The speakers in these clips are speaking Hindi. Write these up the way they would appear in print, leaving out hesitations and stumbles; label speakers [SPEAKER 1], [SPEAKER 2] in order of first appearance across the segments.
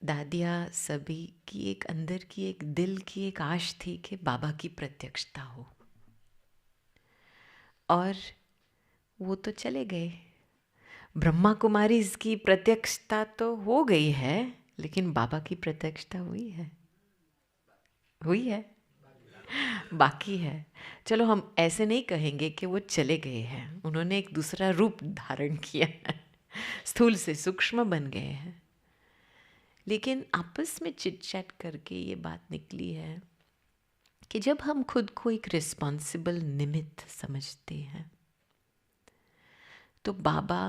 [SPEAKER 1] दादिया सभी की एक अंदर की एक दिल की एक आश थी कि बाबा की प्रत्यक्षता हो, और वो तो चले गए। ब्रह्मा कुमारी की प्रत्यक्षता तो हो गई है, लेकिन बाबा की प्रत्यक्षता हुई है, बाकी है। चलो हम ऐसे नहीं कहेंगे कि वो चले गए हैं, उन्होंने एक दूसरा रूप धारण किया है, स्थूल से सूक्ष्म बन गए हैं। लेकिन आपस में चिट चैट करके ये बात निकली है कि जब हम खुद को एक रिस्पॉन्सिबल निमित्त समझते हैं तो बाबा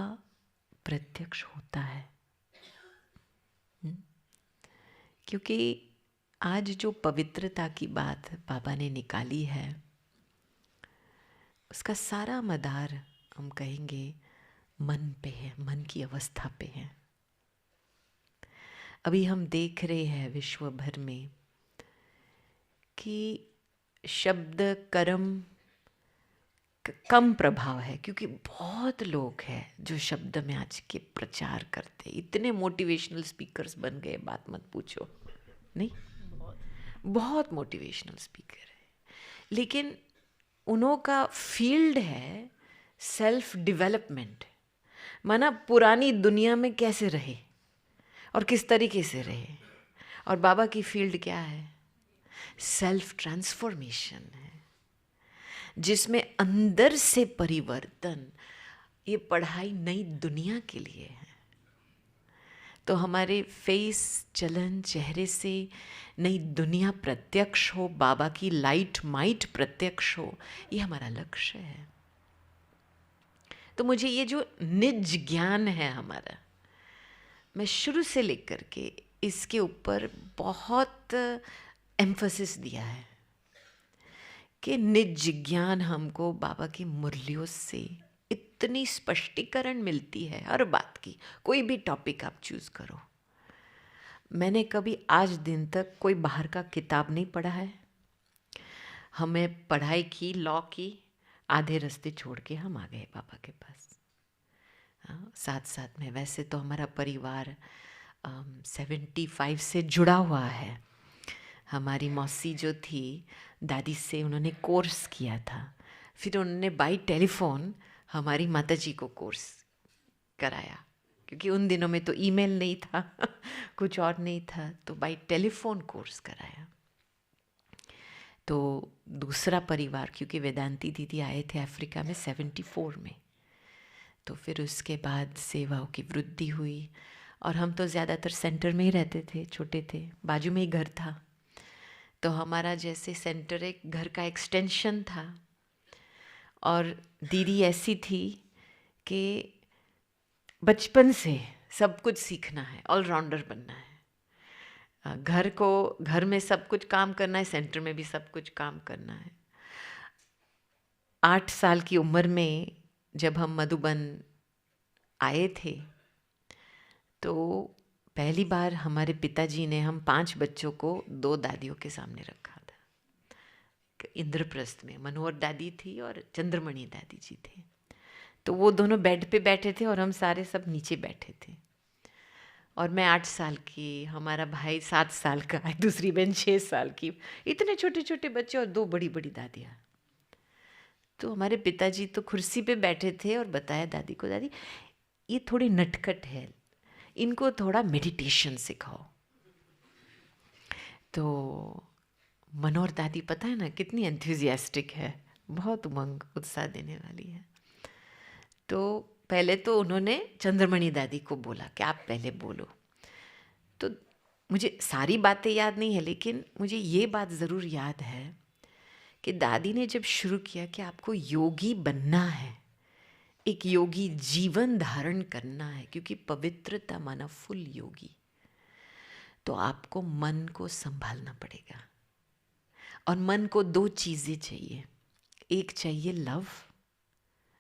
[SPEAKER 1] प्रत्यक्ष होता है। क्योंकि आज जो पवित्रता की बात बाबा ने निकाली है, उसका सारा मदार हम कहेंगे मन पे है, मन की अवस्था पे है। अभी हम देख रहे हैं विश्व भर में कि शब्द कर्म कम प्रभाव है, क्योंकि बहुत लोग हैं जो शब्द में आज के प्रचार करते। इतने मोटिवेशनल स्पीकर्स बन गए, बात मत पूछो। नहीं, बहुत मोटिवेशनल स्पीकर है, लेकिन उन्हों का फील्ड है सेल्फ डेवलपमेंट, माना पुरानी दुनिया में कैसे रहे और किस तरीके से रहे। और बाबा की फील्ड क्या है? सेल्फ ट्रांसफॉर्मेशन है, जिसमें अंदर से परिवर्तन। ये पढ़ाई नई दुनिया के लिए है। तो हमारे फेस, चलन, चेहरे से नई दुनिया प्रत्यक्ष हो, बाबा की लाइट माइट प्रत्यक्ष हो, ये हमारा लक्ष्य है। तो मुझे ये जो निज ज्ञान है हमारा, मैं शुरू से लेकर के इसके ऊपर बहुत एम्फसिस दिया है कि निज ज्ञान हमको बाबा की मुरलियों से इतनी स्पष्टीकरण मिलती है हर बात की। कोई भी टॉपिक आप चूज करो। मैंने कभी आज दिन तक कोई बाहर का किताब नहीं पढ़ा है। हमें पढ़ाई की, लॉ की, आधे रास्ते छोड़ के हम आ गए बाबा के पास। साथ साथ में वैसे तो हमारा परिवार 75 से जुड़ा हुआ है। हमारी मौसी जो थी दादी से, उन्होंने कोर्स किया था, फिर उन्होंने बाई टेलीफोन हमारी माताजी को कोर्स कराया, क्योंकि उन दिनों में तो ईमेल नहीं था कुछ और नहीं था, तो बाई टेलीफोन कोर्स कराया। तो दूसरा परिवार, क्योंकि वेदांती दीदी आए थे अफ्रीका में 74 में, तो फिर उसके बाद सेवाओं की वृद्धि हुई, और हम तो ज़्यादातर सेंटर में ही रहते थे, छोटे थे, बाजू में ही घर था, तो हमारा जैसे सेंटर एक घर का एक्सटेंशन था। और दीदी ऐसी थी कि बचपन से सब कुछ सीखना है, ऑलराउंडर बनना है। घर में सब कुछ काम करना है, सेंटर में भी सब कुछ काम करना है। 8 साल की उम्र में जब हम मधुबन आए थे, तो पहली बार हमारे पिताजी ने हम 5 बच्चों को 2 दादियों के सामने रखा था। इंद्रप्रस्थ में मनोहर दादी थी और चंद्रमणि दादी जी थे। तो वो दोनों बेड पे बैठे थे और हम सारे सब नीचे बैठे थे। और मैं 8 साल की, हमारा भाई 7 साल का, दूसरी बहन 6 साल की, इतने छोटे छोटे बच्चे और 2 बड़ी बड़ी दादियाँ। तो हमारे पिताजी तो कुर्सी पे बैठे थे और बताया दादी को, दादी ये थोड़ी नटखट है, इनको थोड़ा मेडिटेशन सिखाओ। तो मनोहर दादी पता है ना कितनी एंथुजियास्टिक है, बहुत उमंग उत्साह देने वाली है। तो पहले तो उन्होंने चंद्रमणि दादी को बोला कि आप पहले बोलो। तो मुझे सारी बातें याद नहीं है, लेकिन मुझे ये बात ज़रूर याद है कि दादी ने जब शुरू किया कि आपको योगी बनना है, एक योगी जीवन धारण करना है, क्योंकि पवित्रता माना फुल योगी, तो आपको मन को संभालना पड़ेगा। और मन को 2 चीज़ें चाहिए, एक चाहिए लव,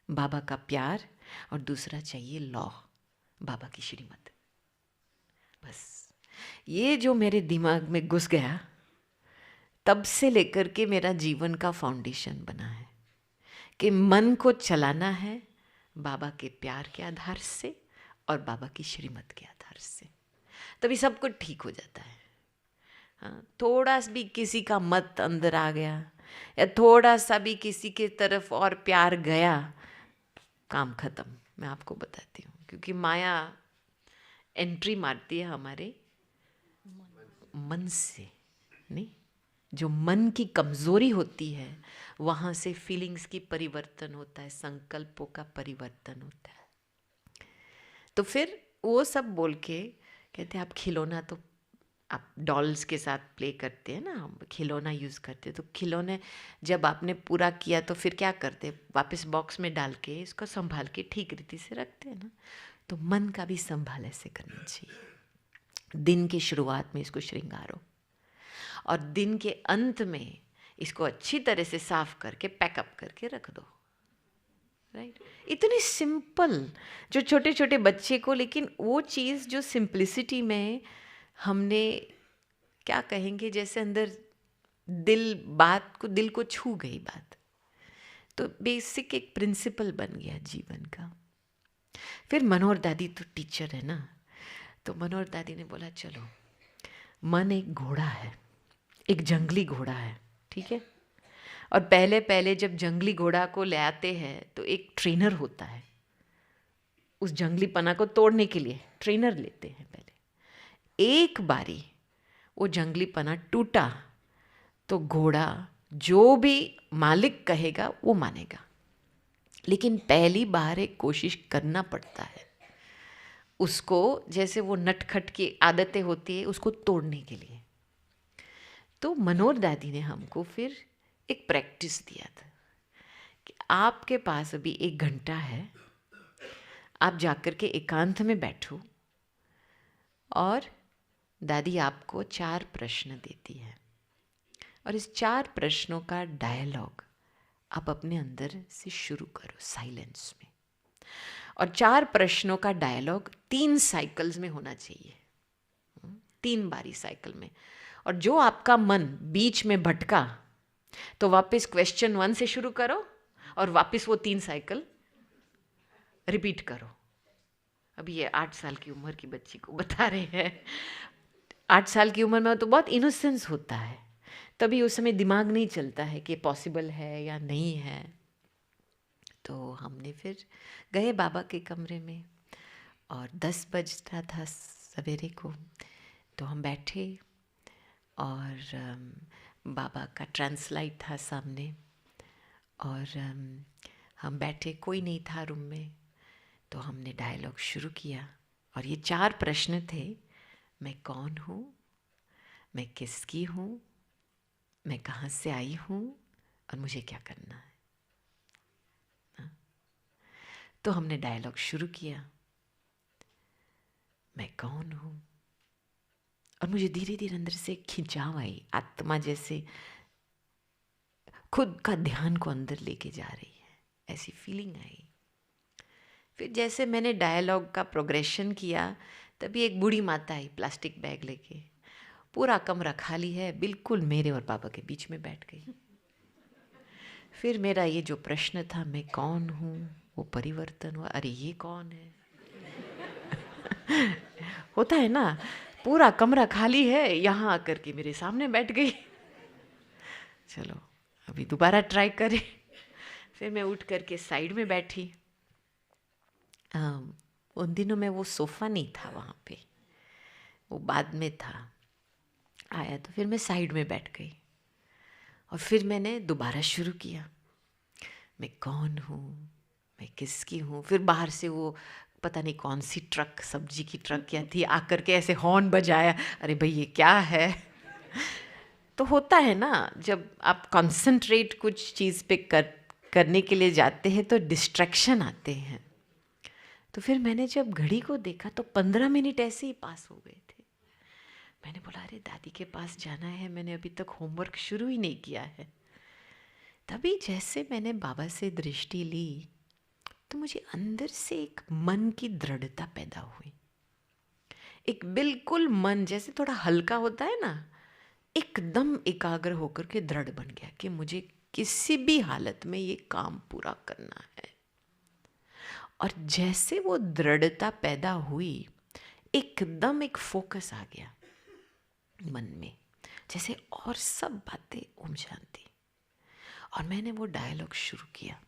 [SPEAKER 1] बाबा का प्यार, और दूसरा चाहिए लॉ, बाबा की श्रीमत। बस ये जो मेरे दिमाग में घुस गया, तब से लेकर के मेरा जीवन का फाउंडेशन बना है कि मन को चलाना है बाबा के प्यार के आधार से और बाबा की श्रीमत के आधार से। तभी सब कुछ ठीक हो जाता है। हाँ, थोड़ा सा भी किसी का मत अंदर आ गया या थोड़ा सा भी किसी के तरफ और प्यार गया, काम खत्म। मैं आपको बताती हूँ, क्योंकि माया एंट्री मारती है हमारे मन से, नहीं, जो मन की कमजोरी होती है वहाँ से फीलिंग्स की परिवर्तन होता है, संकल्पों का परिवर्तन होता है। तो फिर वो सब बोल के कहते हैं आप खिलौना, तो आप डॉल्स के साथ प्ले करते हैं ना, हम खिलौना यूज़ करते हैं, तो खिलौने जब आपने पूरा किया तो फिर क्या करते हैं, वापस बॉक्स में डाल के इसको संभाल के ठीक रीति से रखते हैं ना। तो मन का भी संभाल ऐसे करना चाहिए। दिन की शुरुआत में इसको श्रृंगारो और दिन के अंत में इसको अच्छी तरह से साफ करके पैकअप करके रख दो। राइट, इतनी सिंपल, जो छोटे छोटे बच्चे को, लेकिन वो चीज़ जो सिंप्लिसिटी में हमने क्या कहेंगे, जैसे अंदर दिल को छू गई बात, तो बेसिक एक प्रिंसिपल बन गया जीवन का। फिर मनोहर दादी तो टीचर है ना, तो मनोहर दादी ने बोला चलो, मन एक घोड़ा है, एक जंगली घोड़ा है, ठीक है। और पहले पहले जब जंगली घोड़ा को ले आते हैं तो एक ट्रेनर होता है, उस जंगली पना को तोड़ने के लिए ट्रेनर लेते हैं पहले। एक बारी वो जंगली पना टूटा तो घोड़ा जो भी मालिक कहेगा वो मानेगा, लेकिन पहली बार एक कोशिश करना पड़ता है उसको, जैसे वो नटखट की आदतें होती है उसको तोड़ने के लिए। तो मनोहर दादी ने हमको फिर एक प्रैक्टिस दिया था कि आपके पास अभी 1 घंटा है, आप जाकर के एकांत में बैठो और दादी आपको 4 प्रश्न देती है और इस 4 प्रश्नों का डायलॉग आप अपने अंदर से शुरू करो साइलेंस में। और 4 प्रश्नों का डायलॉग 3 साइकिल्स में होना चाहिए, 3 बारी साइकिल में। और जो आपका मन बीच में भटका तो वापस क्वेश्चन 1 से शुरू करो और वापस वो 3 साइकिल रिपीट करो। अभी ये 8 साल की उम्र की बच्ची को बता रहे हैं। 8 साल की उम्र में तो बहुत इनोसेंस होता है, तभी उस समय दिमाग नहीं चलता है कि पॉसिबल है या नहीं है। तो हमने फिर गए बाबा के कमरे में और 10 बजता था सवेरे को, तो हम बैठे और बाबा का ट्रांसलाइट था सामने और हम बैठे, कोई नहीं था रूम में। तो हमने डायलॉग शुरू किया और ये 4 प्रश्न थे, मैं कौन हूँ, मैं किसकी हूँ, मैं कहाँ से आई हूँ और मुझे क्या करना है। तो हमने डायलॉग शुरू किया, मैं कौन हूँ, और मुझे धीरे धीरे अंदर से खिंचाव आई, आत्मा जैसे खुद का ध्यान को अंदर लेके जा रही है, ऐसी फीलिंग आई। फिर जैसे मैंने डायलॉग का प्रोग्रेशन किया, तभी एक बूढ़ी माता आई प्लास्टिक बैग लेके, पूरा कमरा खाली है, बिल्कुल मेरे और बाबा के बीच में बैठ गई। फिर मेरा ये जो प्रश्न था, मैं कौन हूँ, वो परिवर्तन हुआ। अरे ये कौन है? होता है ना, पूरा कमरा खाली है, यहाँ आकर के मेरे सामने बैठ गई। चलो अभी दोबारा ट्राई करें। फिर मैं उठ करके साइड में बैठी। उन दिनों में वो सोफ़ा नहीं था वहाँ पे, वो बाद में था आया। तो फिर मैं साइड में बैठ गई और फिर मैंने दोबारा शुरू किया, मैं कौन हूँ, मैं किसकी हूँ। फिर बाहर से वो पता नहीं कौन सी ट्रक, सब्जी की ट्रक क्या थी, आकर के ऐसे हॉर्न बजाया। अरे भाई ये क्या है? तो होता है ना, जब आप कंसंट्रेट कुछ चीज़ पे करने के लिए जाते हैं तो डिस्ट्रैक्शन आते हैं। तो फिर मैंने जब घड़ी को देखा तो 15 मिनट ऐसे ही पास हो गए थे। मैंने बोला अरे दादी के पास जाना है, मैंने अभी तक होमवर्क शुरू ही नहीं किया है। तभी जैसे मैंने बाबा से दृष्टि ली तो मुझे अंदर से एक मन की दृढ़ता पैदा हुई। एक बिल्कुल मन जैसे थोड़ा हल्का होता है ना, एकदम एकाग्र होकर के दृढ़ बन गया कि मुझे किसी भी हालत में ये काम पूरा करना है। और जैसे वो दृढ़ता पैदा हुई, एकदम एक फोकस आ गया मन में, जैसे और सब बातें ओम शांति। और मैंने वो डायलॉग शुरू किया,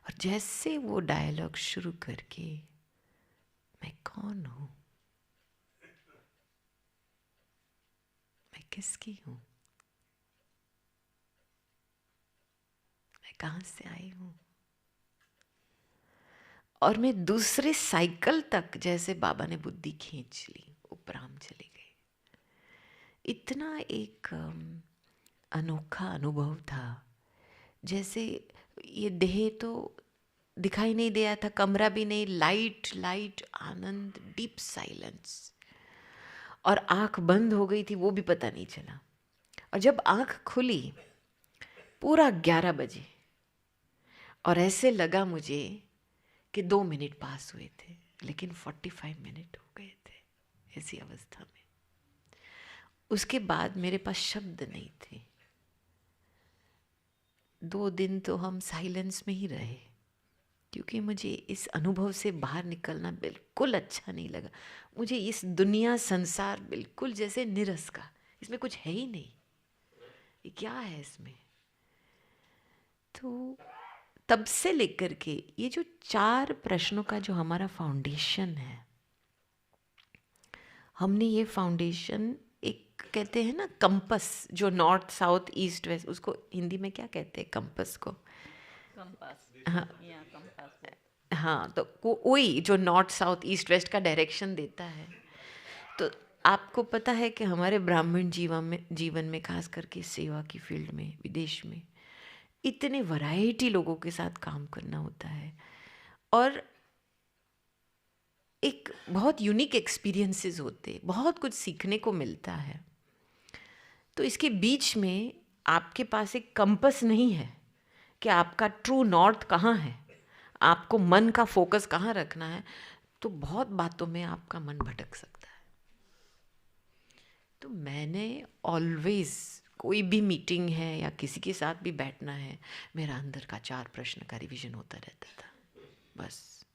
[SPEAKER 1] और जैसे वो डायलॉग शुरू करके, मैं कौन हूं, मैं किसकी हूं, मैं कहां से आई हूं, और मैं दूसरे साइकिल तक जैसे बाबा ने बुद्धि खींच ली, उपराम चली गई। इतना एक अनोखा अनुभव था, जैसे ये देह तो दिखाई नहीं दिया था, कमरा भी नहीं, लाइट लाइट, आनंद, डीप साइलेंस। और आंख बंद हो गई थी वो भी पता नहीं चला। और जब आंख खुली पूरा 11 बजे, और ऐसे लगा मुझे कि 2 मिनट पास हुए थे, लेकिन 45 मिनट हो गए थे ऐसी अवस्था में। उसके बाद मेरे पास शब्द नहीं थे। 2 दिन तो हम साइलेंस में ही रहे, क्योंकि मुझे इस अनुभव से बाहर निकलना बिल्कुल अच्छा नहीं लगा। मुझे इस दुनिया संसार बिल्कुल जैसे निरस का, इसमें कुछ है ही नहीं, ये क्या है इसमें। तो तब से लेकर के ये जो 4 प्रश्नों का जो हमारा फाउंडेशन है, हमने ये फाउंडेशन, एक कहते हैं ना कंपस, जो नॉर्थ साउथ ईस्ट वेस्ट, उसको हिंदी में क्या कहते हैं कंपस को?
[SPEAKER 2] कंपास।
[SPEAKER 1] हाँ
[SPEAKER 2] या कंपास।
[SPEAKER 1] हाँ, तो वही जो नॉर्थ साउथ ईस्ट वेस्ट का डायरेक्शन देता है। तो आपको पता है कि हमारे ब्राह्मण जीवन में खास करके सेवा की फील्ड में, विदेश में इतने वैरायटी लोगों के साथ काम करना होता है, और एक बहुत यूनिक एक्सपीरियंसेस होते, बहुत कुछ सीखने को मिलता है। तो इसके बीच में आपके पास एक कंपस नहीं है कि आपका ट्रू नॉर्थ कहाँ है, आपको मन का फोकस कहाँ रखना है, तो बहुत बातों में आपका मन भटक सकता है। तो मैंने ऑलवेज, कोई भी मीटिंग है या किसी के साथ भी बैठना है, मेरा अंदर का 4 प्रश्न का रिवीजन होता रहता था बस,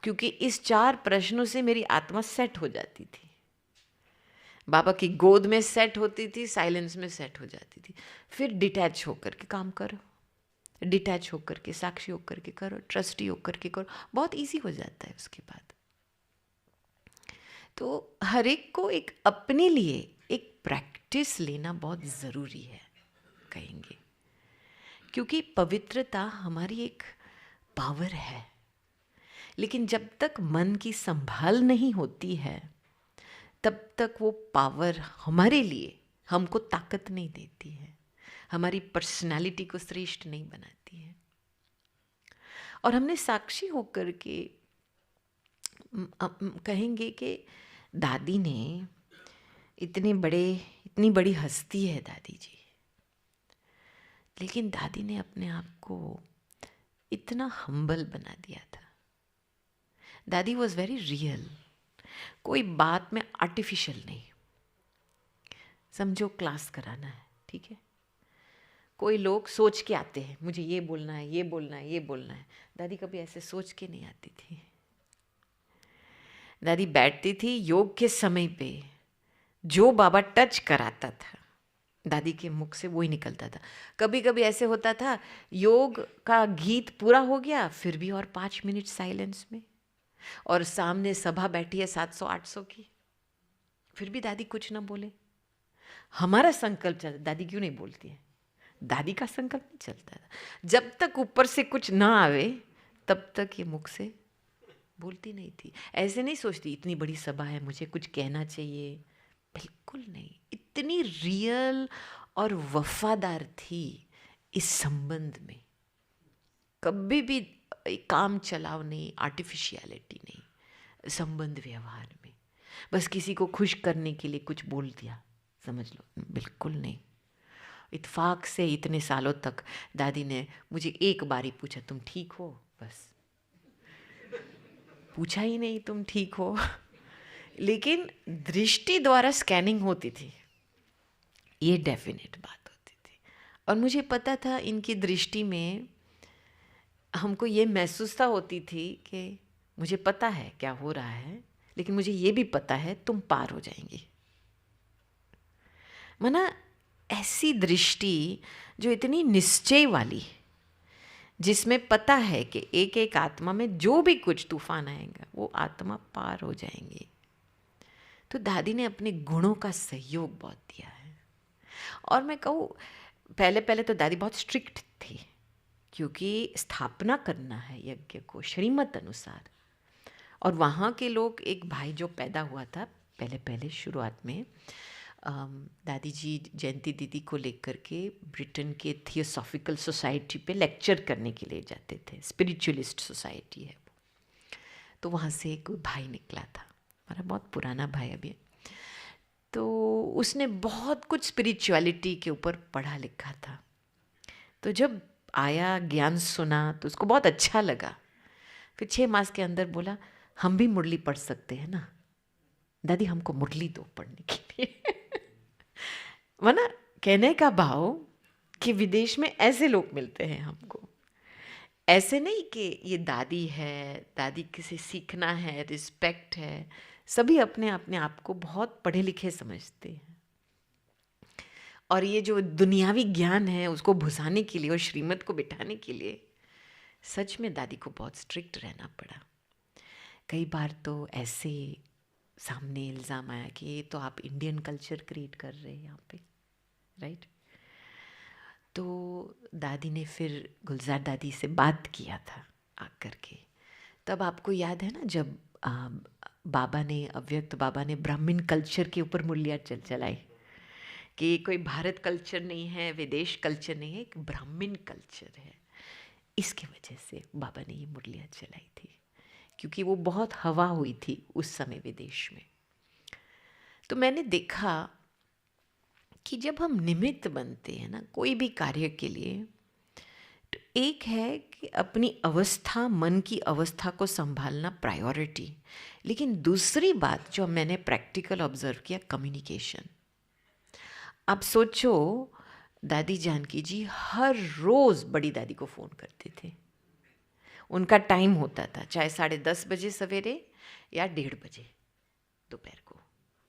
[SPEAKER 1] क्योंकि इस 4 प्रश्नों से मेरी आत्मा सेट हो जाती थी, बाबा की गोद में सेट होती थी, साइलेंस में सेट हो जाती थी। फिर डिटैच होकर के काम करो, डिटैच होकर के, साक्षी होकर के करो, ट्रस्टी होकर के करो, बहुत इजी हो जाता है उसके बाद। तो हर एक को एक अपने लिए एक प्रैक्टिस लेना बहुत ज़रूरी है कहेंगे, क्योंकि पवित्रता हमारी एक पावर है, लेकिन जब तक मन की संभाल नहीं होती है तब तक वो पावर हमारे लिए हमको ताकत नहीं देती है, हमारी पर्सनालिटी को श्रेष्ठ नहीं बनाती है। और हमने साक्षी होकर के कहेंगे कि दादी ने इतनी बड़ी हस्ती है दादी जी, लेकिन दादी ने अपने आप को इतना हम्बल बना दिया था। दादी वॉज वेरी रियल, कोई बात में आर्टिफिशियल नहीं। समझो क्लास कराना है, ठीक है, कोई लोग सोच के आते हैं मुझे ये बोलना है, ये बोलना है, ये बोलना है, दादी कभी ऐसे सोच के नहीं आती थी। दादी बैठती थी योग के समय पे, जो बाबा टच कराता था दादी के मुख से वो ही निकलता था। कभी कभी ऐसे होता था योग का गीत पूरा हो गया, फिर भी और 5 मिनट साइलेंस में, और सामने सभा बैठी है 700-800 की, फिर भी दादी कुछ ना बोले। हमारा संकल्प चलता, दादी क्यों नहीं बोलती है, दादी का संकल्प नहीं चलता था। जब तक ऊपर से कुछ ना आवे तब तक ये मुख से बोलती नहीं थी। ऐसे नहीं सोचती इतनी बड़ी सभा है मुझे कुछ कहना चाहिए, बिल्कुल नहीं। इतनी रियल और वफादार थी इस संबंध में, कभी भी काम चलाव नहीं, आर्टिफिशियलिटी नहीं संबंध व्यवहार में, बस किसी को खुश करने के लिए कुछ बोल दिया समझ लो, बिल्कुल नहीं। इत्फाक से इतने सालों तक दादी ने मुझे एक बार ही पूछा तुम ठीक हो, बस पूछा ही नहीं तुम ठीक हो लेकिन दृष्टि द्वारा स्कैनिंग होती थी, ये डेफिनेट बात होती थी। और मुझे पता था इनकी दृष्टि में हमको ये महसूसता होती थी कि मुझे पता है क्या हो रहा है, लेकिन मुझे ये भी पता है तुम पार हो जाएंगी। माना ऐसी दृष्टि जो इतनी निश्चय वाली, जिसमें पता है कि एक एक आत्मा में जो भी कुछ तूफान आएगा वो आत्मा पार हो जाएंगी। तो दादी ने अपने गुणों का सहयोग बहुत दिया है। और मैं कहूँ, पहले पहले तो दादी बहुत स्ट्रिक्ट थी, क्योंकि स्थापना करना है यज्ञ को श्रीमत अनुसार। और वहाँ के लोग, एक भाई जो पैदा हुआ था पहले पहले शुरुआत में, दादी जी जयंती दीदी को लेकर के ब्रिटेन के थियोसॉफिकल सोसाइटी पे लेक्चर करने के लिए जाते थे। स्पिरिचुअलिस्ट सोसाइटी है वो। तो वहाँ से एक भाई निकला था, हमारा बहुत पुराना भाई अभी। तो उसने बहुत कुछ स्पिरिचुअलिटी के ऊपर पढ़ा लिखा था। तो जब आया, ज्ञान सुना, तो उसको बहुत अच्छा लगा। फिर 6 मास के अंदर बोला, हम भी मुरली पढ़ सकते हैं ना दादी, हमको मुरली दो पढ़ने के लिए। वरना कहने का भाव कि विदेश में ऐसे लोग मिलते हैं हमको। ऐसे नहीं कि ये दादी है, दादी किसे सीखना है, रिस्पेक्ट है। सभी अपने अपने आप को बहुत पढ़े लिखे समझते हैं। और ये जो दुनियावी ज्ञान है उसको भुसाने के लिए और श्रीमत को बिठाने के लिए सच में दादी को बहुत स्ट्रिक्ट रहना पड़ा। कई बार तो ऐसे सामने इल्ज़ाम आया कि ये तो आप इंडियन कल्चर क्रिएट कर रहे हैं यहाँ पे, राइट। तो दादी ने फिर गुलजार दादी से बात किया था आकर के। तब आपको याद है ना, जब बाबा ने, अव्यक्त बाबा ने ब्राह्मण कल्चर के ऊपर मुरलियाँ चलाई कि ये कोई भारत कल्चर नहीं है, विदेश कल्चर नहीं है, एक ब्राह्मण कल्चर है। इसके वजह से बाबा ने ये मुरलियाँ चलाई थी, क्योंकि वो बहुत हवा हुई थी उस समय विदेश में। तो मैंने देखा कि जब हम निमित्त बनते हैं ना कोई भी कार्य के लिए, तो एक है कि अपनी अवस्था, मन की अवस्था को संभालना प्रायोरिटी। लेकिन दूसरी बात जो मैंने प्रैक्टिकल ऑब्जर्व किया, कम्युनिकेशन। आप सोचो, दादी जानकी जी हर रोज़ बड़ी दादी को फ़ोन करते थे। उनका टाइम होता था, चाहे 10:30 बजे सवेरे या 1:30 बजे दोपहर को।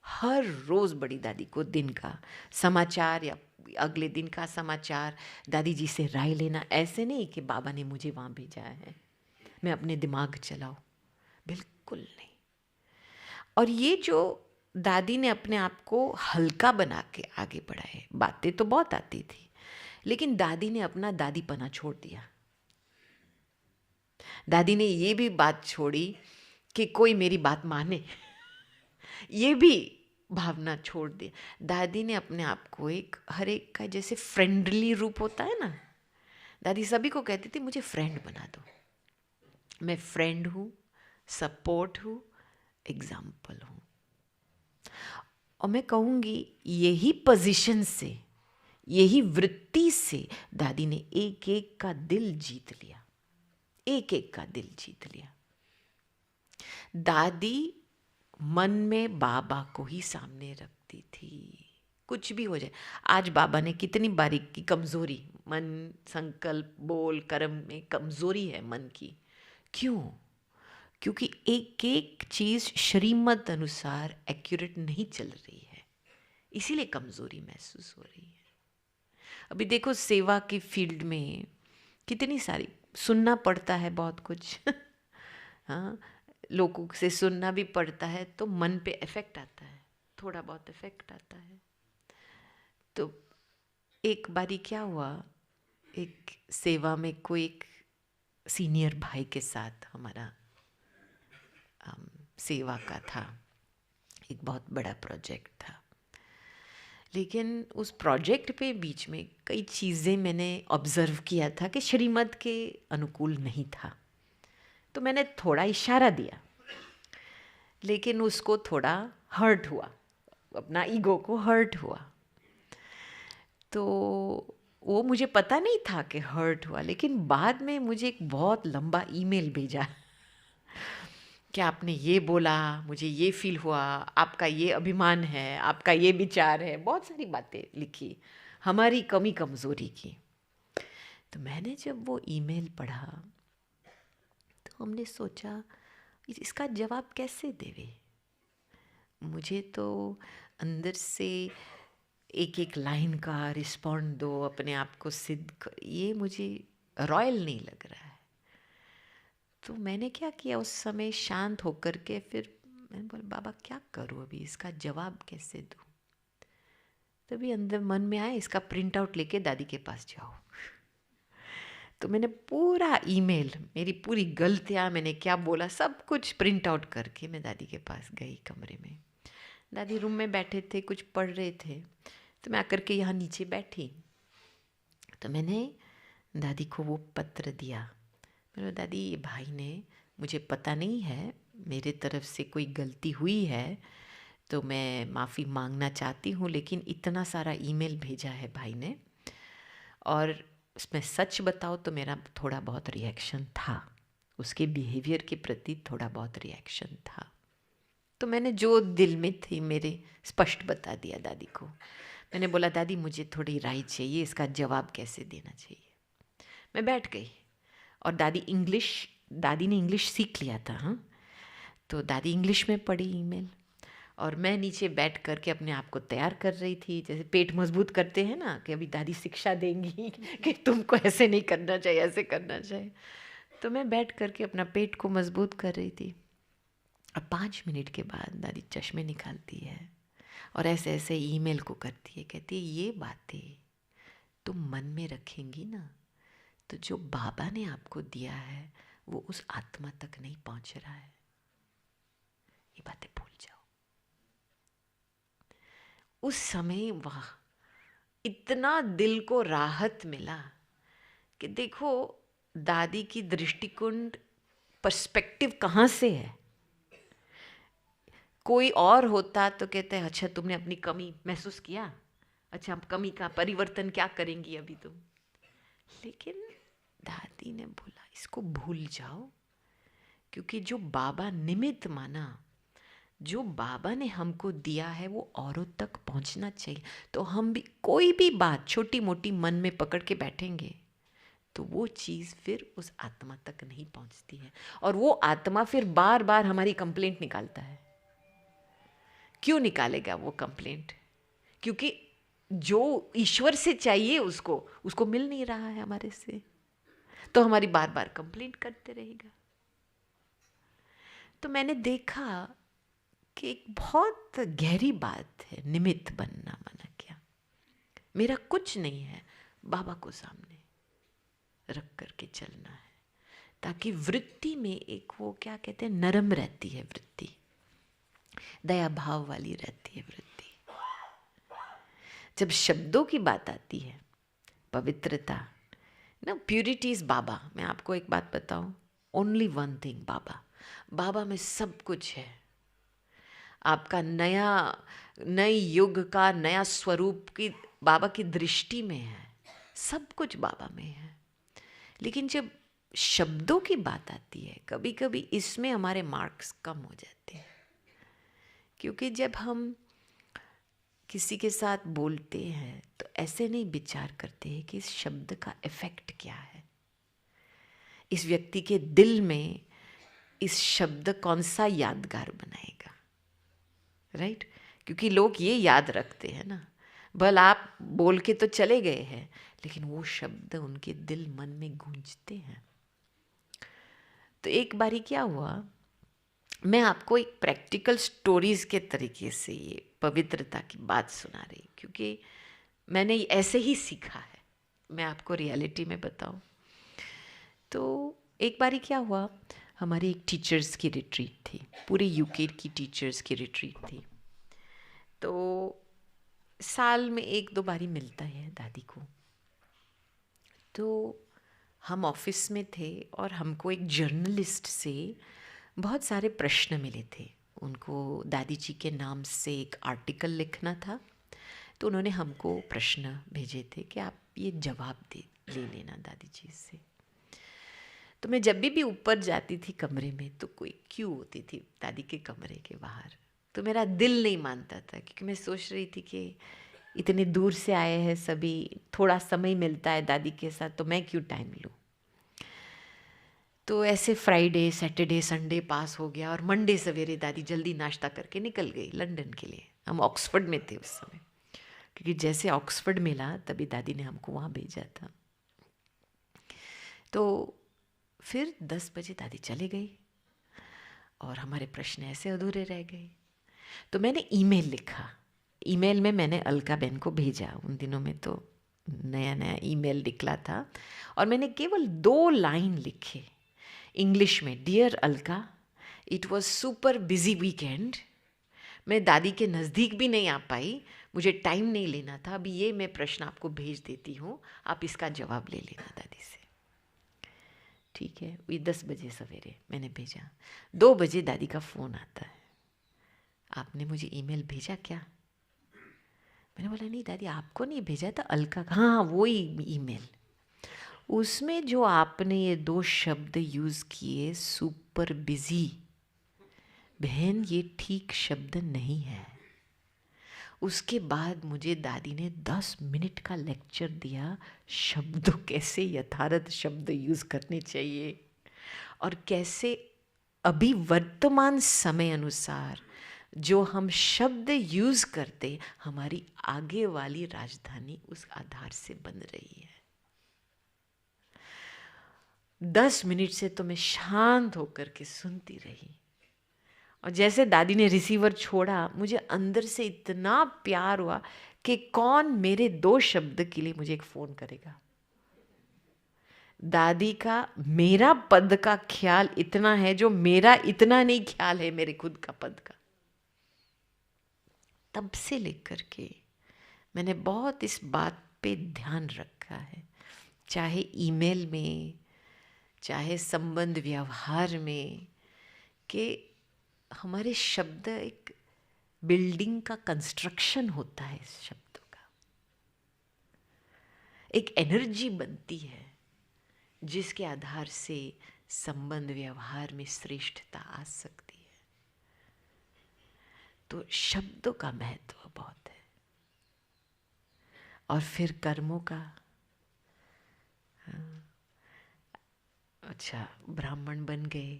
[SPEAKER 1] हर रोज़ बड़ी दादी को दिन का समाचार या अगले दिन का समाचार, दादी जी से राय लेना। ऐसे नहीं कि बाबा ने मुझे वहाँ भेजा है, मैं अपने दिमाग चलाऊँ, बिल्कुल नहीं। और ये जो दादी ने अपने आप को हल्का बना के आगे बढ़ाए, बातें तो बहुत आती थी, लेकिन दादी ने अपना दादीपना छोड़ दिया। दादी ने ये भी बात छोड़ी कि कोई मेरी बात माने, ये भी भावना छोड़ दी। दादी ने अपने आप को एक, हर एक का जैसे फ्रेंडली रूप होता है ना, दादी सभी को कहती थी मुझे फ्रेंड बना दो। मैं फ्रेंड हूँ, सपोर्ट हूँ, एग्जाम्पल हूँ। और मैं कहूँगी यही पोजीशन से, यही वृत्ति से दादी ने एक एक का दिल जीत लिया, एक एक का दिल जीत लिया। दादी मन में बाबा को ही सामने रखती थी, कुछ भी हो जाए। आज बाबा ने कितनी बारीकी, कमज़ोरी, मन, संकल्प, बोल, कर्म में कमज़ोरी है मन की। क्यों? क्योंकि एक एक चीज़ श्रीमत अनुसार एक्यूरेट नहीं चल रही है, इसीलिए कमज़ोरी महसूस हो रही है। अभी देखो सेवा की फील्ड में कितनी सारी, सुनना पड़ता है बहुत कुछ। हाँ, लोगों से सुनना भी पड़ता है, तो मन पे इफ़ेक्ट आता है, थोड़ा बहुत इफ़ेक्ट आता है। तो एक बारी क्या हुआ, एक सेवा में कोई एक सीनियर भाई के साथ हमारा सेवा का था, एक बहुत बड़ा प्रोजेक्ट था। लेकिन उस प्रोजेक्ट पे बीच में कई चीज़ें मैंने ऑब्ज़र्व किया था कि श्रीमत के अनुकूल नहीं था। तो मैंने थोड़ा इशारा दिया, लेकिन उसको थोड़ा हर्ट हुआ, अपना ईगो को हर्ट हुआ। तो वो मुझे पता नहीं था कि हर्ट हुआ, लेकिन बाद में मुझे एक बहुत लंबा ईमेल भेजा कि आपने ये बोला, मुझे ये फील हुआ, आपका ये अभिमान है, आपका ये विचार है, बहुत सारी बातें लिखी हमारी कमी कमज़ोरी की। तो मैंने जब वो ईमेल पढ़ा तो हमने सोचा इसका जवाब कैसे देवे। मुझे तो अंदर से एक एक लाइन का रिस्पॉन्ड दो, अपने आप को ये मुझे रॉयल नहीं लग रहा है। तो मैंने क्या किया उस समय, शांत होकर के फिर मैंने बोला बाबा क्या करूँ अभी, इसका जवाब कैसे दूँ। तभी अंदर मन में आया इसका प्रिंट आउट लेके दादी के पास जाओ। तो मैंने पूरा ईमेल, मेरी पूरी गलतियाँ, मैंने क्या बोला, सब कुछ प्रिंट आउट करके मैं दादी के पास गई कमरे में। दादी रूम में बैठे थे, कुछ पढ़ रहे थे, तो मैं आकर के यहाँ नीचे बैठी। तो मैंने दादी को वो पत्र दिया। मैंने बोला दादी ये भाई ने, मुझे पता नहीं है, मेरे तरफ से कोई गलती हुई है तो मैं माफ़ी मांगना चाहती हूँ, लेकिन इतना सारा ईमेल भेजा है भाई ने, और उसमें सच बताओ तो मेरा थोड़ा बहुत रिएक्शन था, उसके बिहेवियर के प्रति थोड़ा बहुत रिएक्शन था। तो मैंने जो दिल में थी मेरे स्पष्ट बता दिया दादी को। मैंने बोला दादी मुझे थोड़ी राय चाहिए, इसका जवाब कैसे देना चाहिए। मैं बैठ गई और दादी ने इंग्लिश सीख लिया था, हाँ, तो दादी इंग्लिश में पढ़ी ईमेल, और मैं नीचे बैठ कर के अपने आप को तैयार कर रही थी, जैसे पेट मजबूत करते हैं ना, कि अभी दादी शिक्षा देंगी कि तुमको ऐसे नहीं करना चाहिए, ऐसे करना चाहिए। तो मैं बैठ कर के अपना पेट को मजबूत कर रही थी। और 5 मिनट के बाद दादी चश्मे निकालती है और ऐसे ऐसे ईमेल को करती है, कहती है ये बातें तुम मन में रखेंगी ना, तो जो बाबा ने आपको दिया है वो उस आत्मा तक नहीं पहुंच रहा है, ये बातें भूल जाओ। उस समय वाह, इतना दिल को राहत मिला कि देखो दादी की दृष्टिकोण, पर्सपेक्टिव कहाँ से है। कोई और होता तो कहते हैं अच्छा तुमने अपनी कमी महसूस किया, अच्छा अब कमी का परिवर्तन क्या करेंगी अभी तुम। लेकिन दादी ने बोला इसको भूल जाओ, क्योंकि जो बाबा निमित्त माना, जो बाबा ने हमको दिया है वो औरों तक पहुंचना चाहिए। तो हम भी कोई भी बात छोटी मोटी मन में पकड़ के बैठेंगे तो वो चीज़ फिर उस आत्मा तक नहीं पहुंचती है, और वो आत्मा फिर बार बार हमारी कंप्लेंट निकालता है। क्यों निकालेगा वो कंप्लेंट? क्योंकि जो ईश्वर से चाहिए उसको मिल नहीं रहा है हमारे से, तो हमारी बार बार कंप्लेंट करते रहेगा। तो मैंने देखा कि एक बहुत गहरी बात है निमित्त बनना। माना क्या, मेरा कुछ नहीं है, बाबा को सामने रख करके चलना है, ताकि वृत्ति में एक वो क्या कहते हैं, नरम रहती है वृत्ति, दया भाव वाली रहती है वृत्ति। जब शब्दों की बात आती है, पवित्रता ना, प्यूरिटी इज बाबा। मैं आपको एक बात बताऊं, ओनली वन थिंग, बाबा में सब कुछ है। आपका नए युग का नया स्वरूप की बाबा की दृष्टि में है, सब कुछ बाबा में है। लेकिन जब शब्दों की बात आती है, कभी कभी इसमें हमारे मार्क्स कम हो जाते हैं, क्योंकि जब हम किसी के साथ बोलते हैं तो ऐसे नहीं विचार करते हैं कि इस शब्द का इफेक्ट क्या है, इस व्यक्ति के दिल में इस शब्द कौन सा यादगार बनाएगा, राइट? क्योंकि लोग ये याद रखते हैं ना, भल आप बोल के तो चले गए हैं, लेकिन वो शब्द उनके दिल मन में गूंजते हैं। तो एक बारी क्या हुआ, मैं आपको एक प्रैक्टिकल स्टोरीज के तरीके से ये पवित्रता की बात सुना रही, क्योंकि मैंने ऐसे ही सीखा है, मैं आपको रियलिटी में बताऊं। तो एक बारी क्या हुआ, हमारी एक टीचर्स की रिट्रीट थी, पूरे यूके की टीचर्स की रिट्रीट थी। तो साल में 1-2 बारी मिलता है दादी को। तो हम ऑफिस में थे और हमको एक जर्नलिस्ट से बहुत सारे प्रश्न मिले थे। उनको दादी जी के नाम से एक आर्टिकल लिखना था, तो उन्होंने हमको प्रश्न भेजे थे कि आप ये जवाब ले लेना दादी जी से। तो मैं जब भी ऊपर जाती थी कमरे में, तो कोई क्यू होती थी दादी के कमरे के बाहर। तो मेरा दिल नहीं मानता था, क्योंकि मैं सोच रही थी कि इतने दूर से आए हैं सभी, थोड़ा समय मिलता है दादी के साथ, तो मैं क्यों टाइम लूँ। तो ऐसे फ्राइडे सैटरडे संडे पास हो गया और मंडे सवेरे दादी जल्दी नाश्ता करके निकल गई लंदन के लिए। हम ऑक्सफोर्ड में थे उस समय, क्योंकि जैसे ऑक्सफोर्ड मिला तभी दादी ने हमको वहाँ भेजा था। तो फिर 10 बजे दादी चले गई और हमारे प्रश्न ऐसे अधूरे रह गए। तो मैंने ईमेल लिखा। ईमेल में मैंने अलका बहन को भेजा। उन दिनों में तो नया नया ईमेल निकला था और मैंने केवल 2 लाइन लिखे इंग्लिश में। Dear Alka, it was super busy weekend. मैं दादी के नज़दीक भी नहीं आ पाई, मुझे टाइम नहीं लेना था। अभी ये मैं प्रश्न आपको भेज देती हूँ, आप इसका जवाब ले लेना दादी से। ठीक है, ये 10 बजे सवेरे मैंने भेजा। 2 बजे दादी का फ़ोन आता है, आपने मुझे ईमेल भेजा क्या? मैंने बोला नहीं दादी, आपको नहीं भेजा था, अलका का। हाँ, वही ईमेल। उसमें जो आपने ये 2 शब्द यूज़ किए, सुपर बिजी, बहन ये ठीक शब्द नहीं है। उसके बाद मुझे दादी ने 10 मिनट का लेक्चर दिया, शब्दों कैसे यथार्थ शब्द यूज़ करने चाहिए और कैसे अभी वर्तमान समय अनुसार जो हम शब्द यूज़ करते, हमारी आगे वाली राजधानी उस आधार से बन रही है। 10 मिनट से तो मैं शांत होकर के सुनती रही और जैसे दादी ने रिसीवर छोड़ा, मुझे अंदर से इतना प्यार हुआ कि कौन मेरे 2 शब्द के लिए मुझे एक फ़ोन करेगा। दादी का मेरा पद का ख्याल इतना है जो मेरा इतना नहीं ख्याल है मेरे खुद का पद का। तब से लेकर के मैंने बहुत इस बात पे ध्यान रखा है, चाहे ईमेल में, चाहे संबंध व्यवहार में, कि हमारे शब्द एक बिल्डिंग का कंस्ट्रक्शन होता है। इस शब्दों का एक एनर्जी बनती है जिसके आधार से संबंध व्यवहार में श्रेष्ठता आ सकती है। तो शब्दों का महत्व बहुत है। और फिर कर्मों का, अच्छा ब्राह्मण बन गए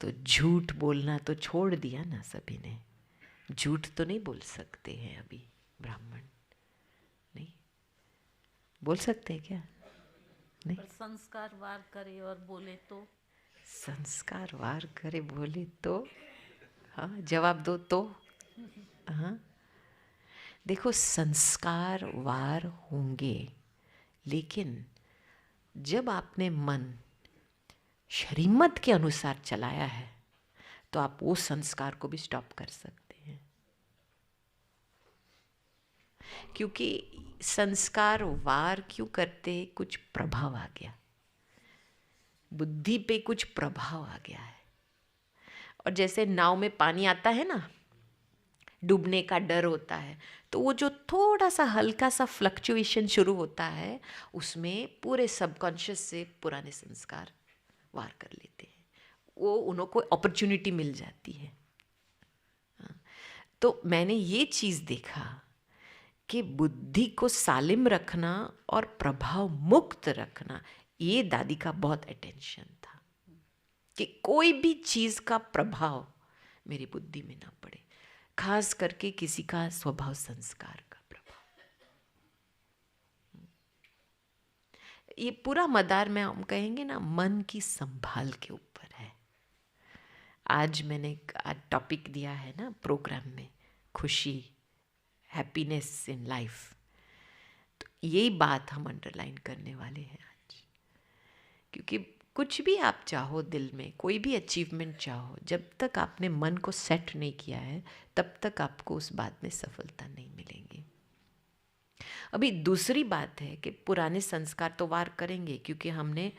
[SPEAKER 1] तो झूठ बोलना तो छोड़ दिया ना सभी ने। झूठ तो नहीं बोल सकते हैं अभी ब्राह्मण, नहीं बोल सकते हैं क्या? नहीं।
[SPEAKER 2] पर संस्कार वार करे और बोले तो?
[SPEAKER 1] संस्कार वार करे बोले तो, हाँ जवाब दो तो। हाँ देखो, संस्कार वार होंगे, लेकिन जब आपने मन श्रीमत के अनुसार चलाया है तो आप वो संस्कार को भी स्टॉप कर सकते हैं। क्योंकि संस्कार वार क्यों करते? कुछ प्रभाव आ गया, बुद्धि पे कुछ प्रभाव आ गया है। और जैसे नाव में पानी आता है ना, डूबने का डर होता है, तो वो जो थोड़ा सा हल्का सा फ्लक्चुएशन शुरू होता है, उसमें पूरे सबकॉन्शियस से पुराने संस्कार वार कर लेते हैं। वो उनको अपॉर्चुनिटी मिल जाती है। तो मैंने ये चीज़ देखा कि बुद्धि को सालिम रखना और प्रभाव मुक्त रखना, ये दादी का बहुत अटेंशन था कि कोई भी चीज़ का प्रभाव मेरी बुद्धि में ना पड़े, खास करके किसी का स्वभाव संस्कार का प्रभाव। ये पूरा मदार में हम कहेंगे ना, मन की संभाल के ऊपर है। आज मैंने एक टॉपिक दिया है ना प्रोग्राम में, खुशी, हैप्पीनेस इन लाइफ। तो यही बात हम अंडरलाइन करने वाले हैं आज, क्योंकि कुछ भी आप चाहो दिल में, कोई भी अचीवमेंट चाहो, जब तक आपने मन को सेट नहीं किया है तब तक आपको उस बात में सफलता नहीं मिलेगी। अभी दूसरी बात है कि पुराने संस्कार तो वार करेंगे क्योंकि हमने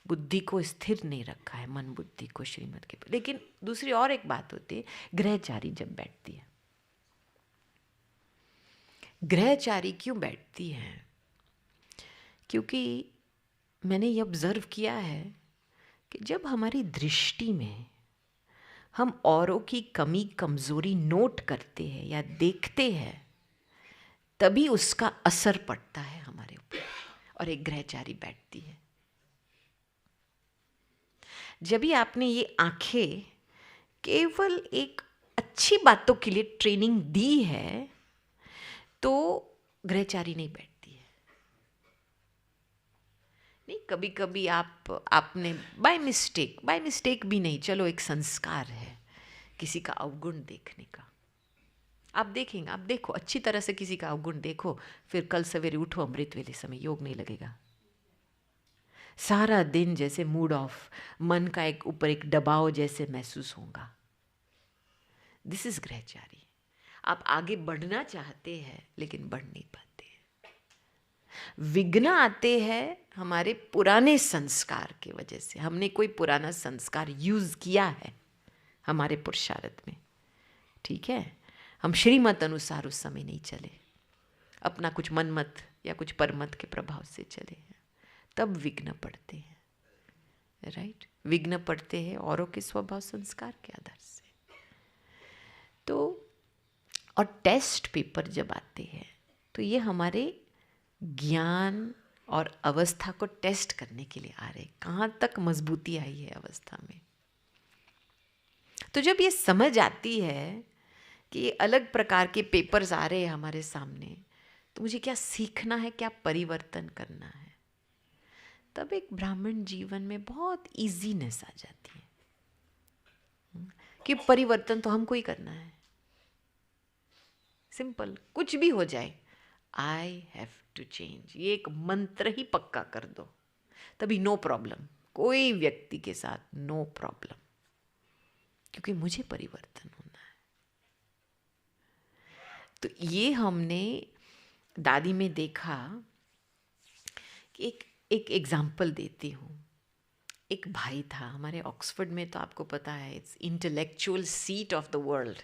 [SPEAKER 1] बुद्धि को स्थिर नहीं रखा है, मन बुद्धि को श्रीमत के। लेकिन दूसरी और एक बात होती है, ग्रहचारी जब बैठती है। ग्रहचारी क्यों बैठती है? क्योंकि मैंने ये ऑब्जर्व किया है कि जब हमारी दृष्टि में हम औरों की कमी कमजोरी नोट करते हैं या देखते हैं, तभी उसका असर पड़ता है हमारे ऊपर और एक ग्रहचारी बैठती है। जब भी आपने ये आंखें केवल एक अच्छी बातों के लिए ट्रेनिंग दी है, तो ग्रहचारी नहीं बैठती है। नहीं, कभी कभी आपने बाय मिस्टेक भी नहीं, चलो एक संस्कार है किसी का अवगुण देखने का। आप देखेंगे, आप देखो अच्छी तरह से किसी का अवगुण देखो, फिर कल सवेरे उठो अमृत वेले समय, योग नहीं लगेगा। सारा दिन जैसे मूड ऑफ, मन का एक ऊपर एक दबाव जैसे महसूस होगा। दिस इज ग्रहचारी। आप आगे बढ़ना चाहते हैं लेकिन बढ़ नहीं पाते हैं। विघ्न आते हैं हमारे पुराने संस्कार की वजह से। हमने कोई पुराना संस्कार यूज किया है हमारे पुरुषार्थ में, ठीक है। हम श्रीमत अनुसार उस समय नहीं चले, अपना कुछ मनमत या कुछ परमत के प्रभाव से चले हैं, तब विघ्न पड़ते हैं, राइट। विघ्न पड़ते हैं औरों के स्वभाव संस्कार के आधार से। तो और टेस्ट पेपर जब आते हैं तो ये हमारे ज्ञान और अवस्था को टेस्ट करने के लिए आ रहे, कहाँ तक मजबूती आई है अवस्था में। तो जब ये समझ आती है कि ये अलग प्रकार के पेपर्स आ रहे हैं हमारे सामने, तो मुझे क्या सीखना है, क्या परिवर्तन करना है, तब एक ब्राह्मण जीवन में बहुत इजीनेस आ जाती है कि परिवर्तन तो हमको ही करना है। सिंपल, कुछ भी हो जाए, आई हैव टू चेंज, ये एक मंत्र ही पक्का कर दो, तभी नो प्रॉब्लम। कोई व्यक्ति के साथ नो प्रॉब्लम, क्योंकि मुझे परिवर्तन होना है। तो ये हमने दादी में देखा कि एक एग्जाम्पल देती हूँ। एक भाई था हमारे ऑक्सफोर्ड में, तो आपको पता है it's intellectual seat of the world,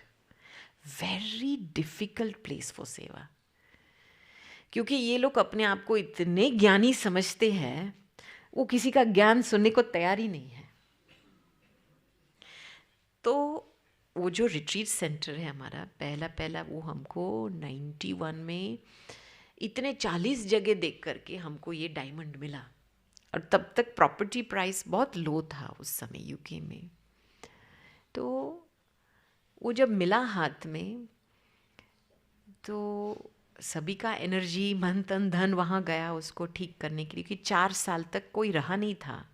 [SPEAKER 1] very difficult place for सेवा, क्योंकि ये लोग अपने आप को इतने ज्ञानी समझते हैं, वो किसी का ज्ञान सुनने को तैयार ही नहीं है। तो वो जो रिट्रीट सेंटर है हमारा, पहला वो हमको 91 में इतने 40 जगह देख करके हमको ये डायमंड मिला, और तब तक प्रॉपर्टी प्राइस बहुत लो था उस समय यूके में। तो वो जब मिला हाथ में, तो सभी का एनर्जी, मन, तन, धन वहाँ गया उसको ठीक करने के लिए, क्योंकि 4 साल तक कोई रहा नहीं था।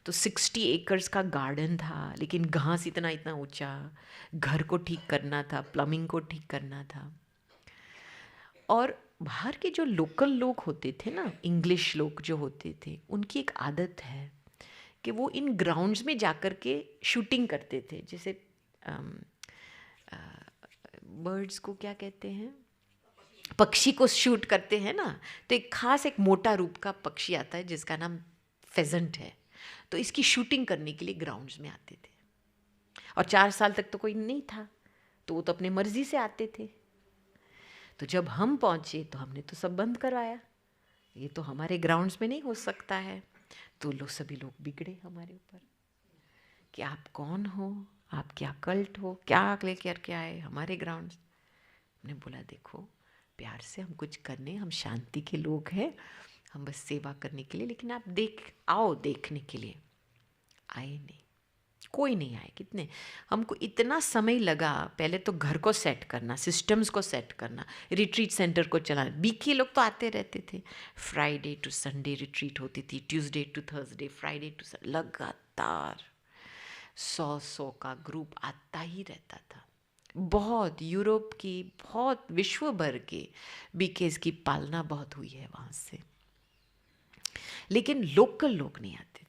[SPEAKER 1] तो 60 एकर्स का गार्डन था, लेकिन घास इतना ऊंचा, घर को ठीक करना था, प्लम्बिंग को ठीक करना था। और बाहर के जो लोकल लोग होते थे ना, इंग्लिश लोग जो होते थे, उनकी एक आदत है कि वो इन ग्राउंड्स में जाकर के शूटिंग करते थे। जैसे बर्ड्स को क्या कहते हैं, पक्षी को शूट करते हैं ना, तो एक खास एक मोटा रूप का पक्षी आता है जिसका नाम फेजेंट है। तो इसकी शूटिंग करने के लिए ग्राउंड्स में आते थे, और 4 साल तक तो कोई नहीं था, तो वो तो अपने मर्जी से आते थे। तो जब हम पहुंचे तो हमने तो सब बंद करवाया, ये तो हमारे ग्राउंड्स में नहीं हो सकता है। तो सभी लोग बिगड़े हमारे ऊपर कि आप कौन हो, आप क्या कल्ट हो, क्या लेकर के आए हमारे ग्राउंड्स। हमने बोला देखो, प्यार से हम कुछ करने, हम शांति के लोग हैं, हम बस सेवा करने के लिए, लेकिन आप आओ देखने के लिए। आए नहीं, कोई नहीं आए। कितने हमको इतना समय लगा, पहले तो घर को सेट करना, सिस्टम्स को सेट करना, रिट्रीट सेंटर को चलाना। बीके लोग तो आते रहते थे, फ्राइडे टू संडे रिट्रीट होती थी, Tuesday to Thursday, Friday to Sunday, लगातार 100 का ग्रुप आता ही रहता था। बहुत यूरोप की, बहुत विश्व भर के बीकेस की पालना बहुत हुई है वहाँ से, लेकिन लोकल लोग नहीं आते थे।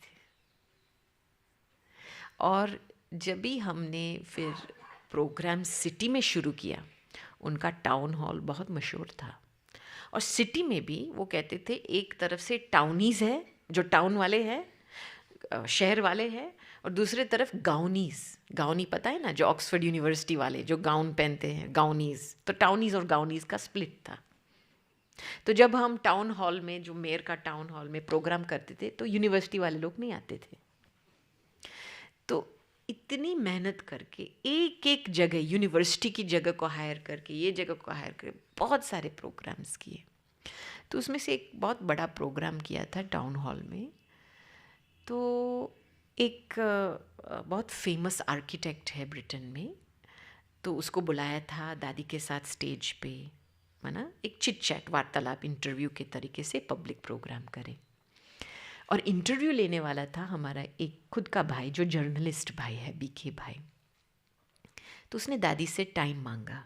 [SPEAKER 1] और जब भी हमने फिर प्रोग्राम सिटी में शुरू किया, उनका टाउन हॉल बहुत मशहूर था, और सिटी में भी वो कहते थे एक तरफ से टाउनीज़ है जो टाउन वाले हैं, शहर वाले हैं, और दूसरे तरफ गाउनी पता है ना, जो ऑक्सफोर्ड यूनिवर्सिटी वाले जो गाउन पहनते हैं, गाउनीज़। तो टाउनीज़ और गाउनीज़ का स्प्लिट था। तो जब हम टाउन हॉल में, जो मेयर का टाउन हॉल में प्रोग्राम करते थे, तो यूनिवर्सिटी वाले लोग नहीं आते थे। तो इतनी मेहनत करके एक एक जगह, यूनिवर्सिटी की जगह को हायर करके, ये जगह को हायर करके बहुत सारे प्रोग्राम्स किए। तो उसमें से एक बहुत बड़ा प्रोग्राम किया था टाउन हॉल में। तो एक बहुत फेमस आर्किटेक्ट है ब्रिटेन में, तो उसको बुलाया था दादी के साथ स्टेज पे, माना एक चिट चैट वार्तालाप इंटरव्यू के तरीके से पब्लिक प्रोग्राम करें। और इंटरव्यू लेने वाला था हमारा एक खुद का भाई जो जर्नलिस्ट भाई है, बीके भाई। तो उसने दादी से टाइम मांगा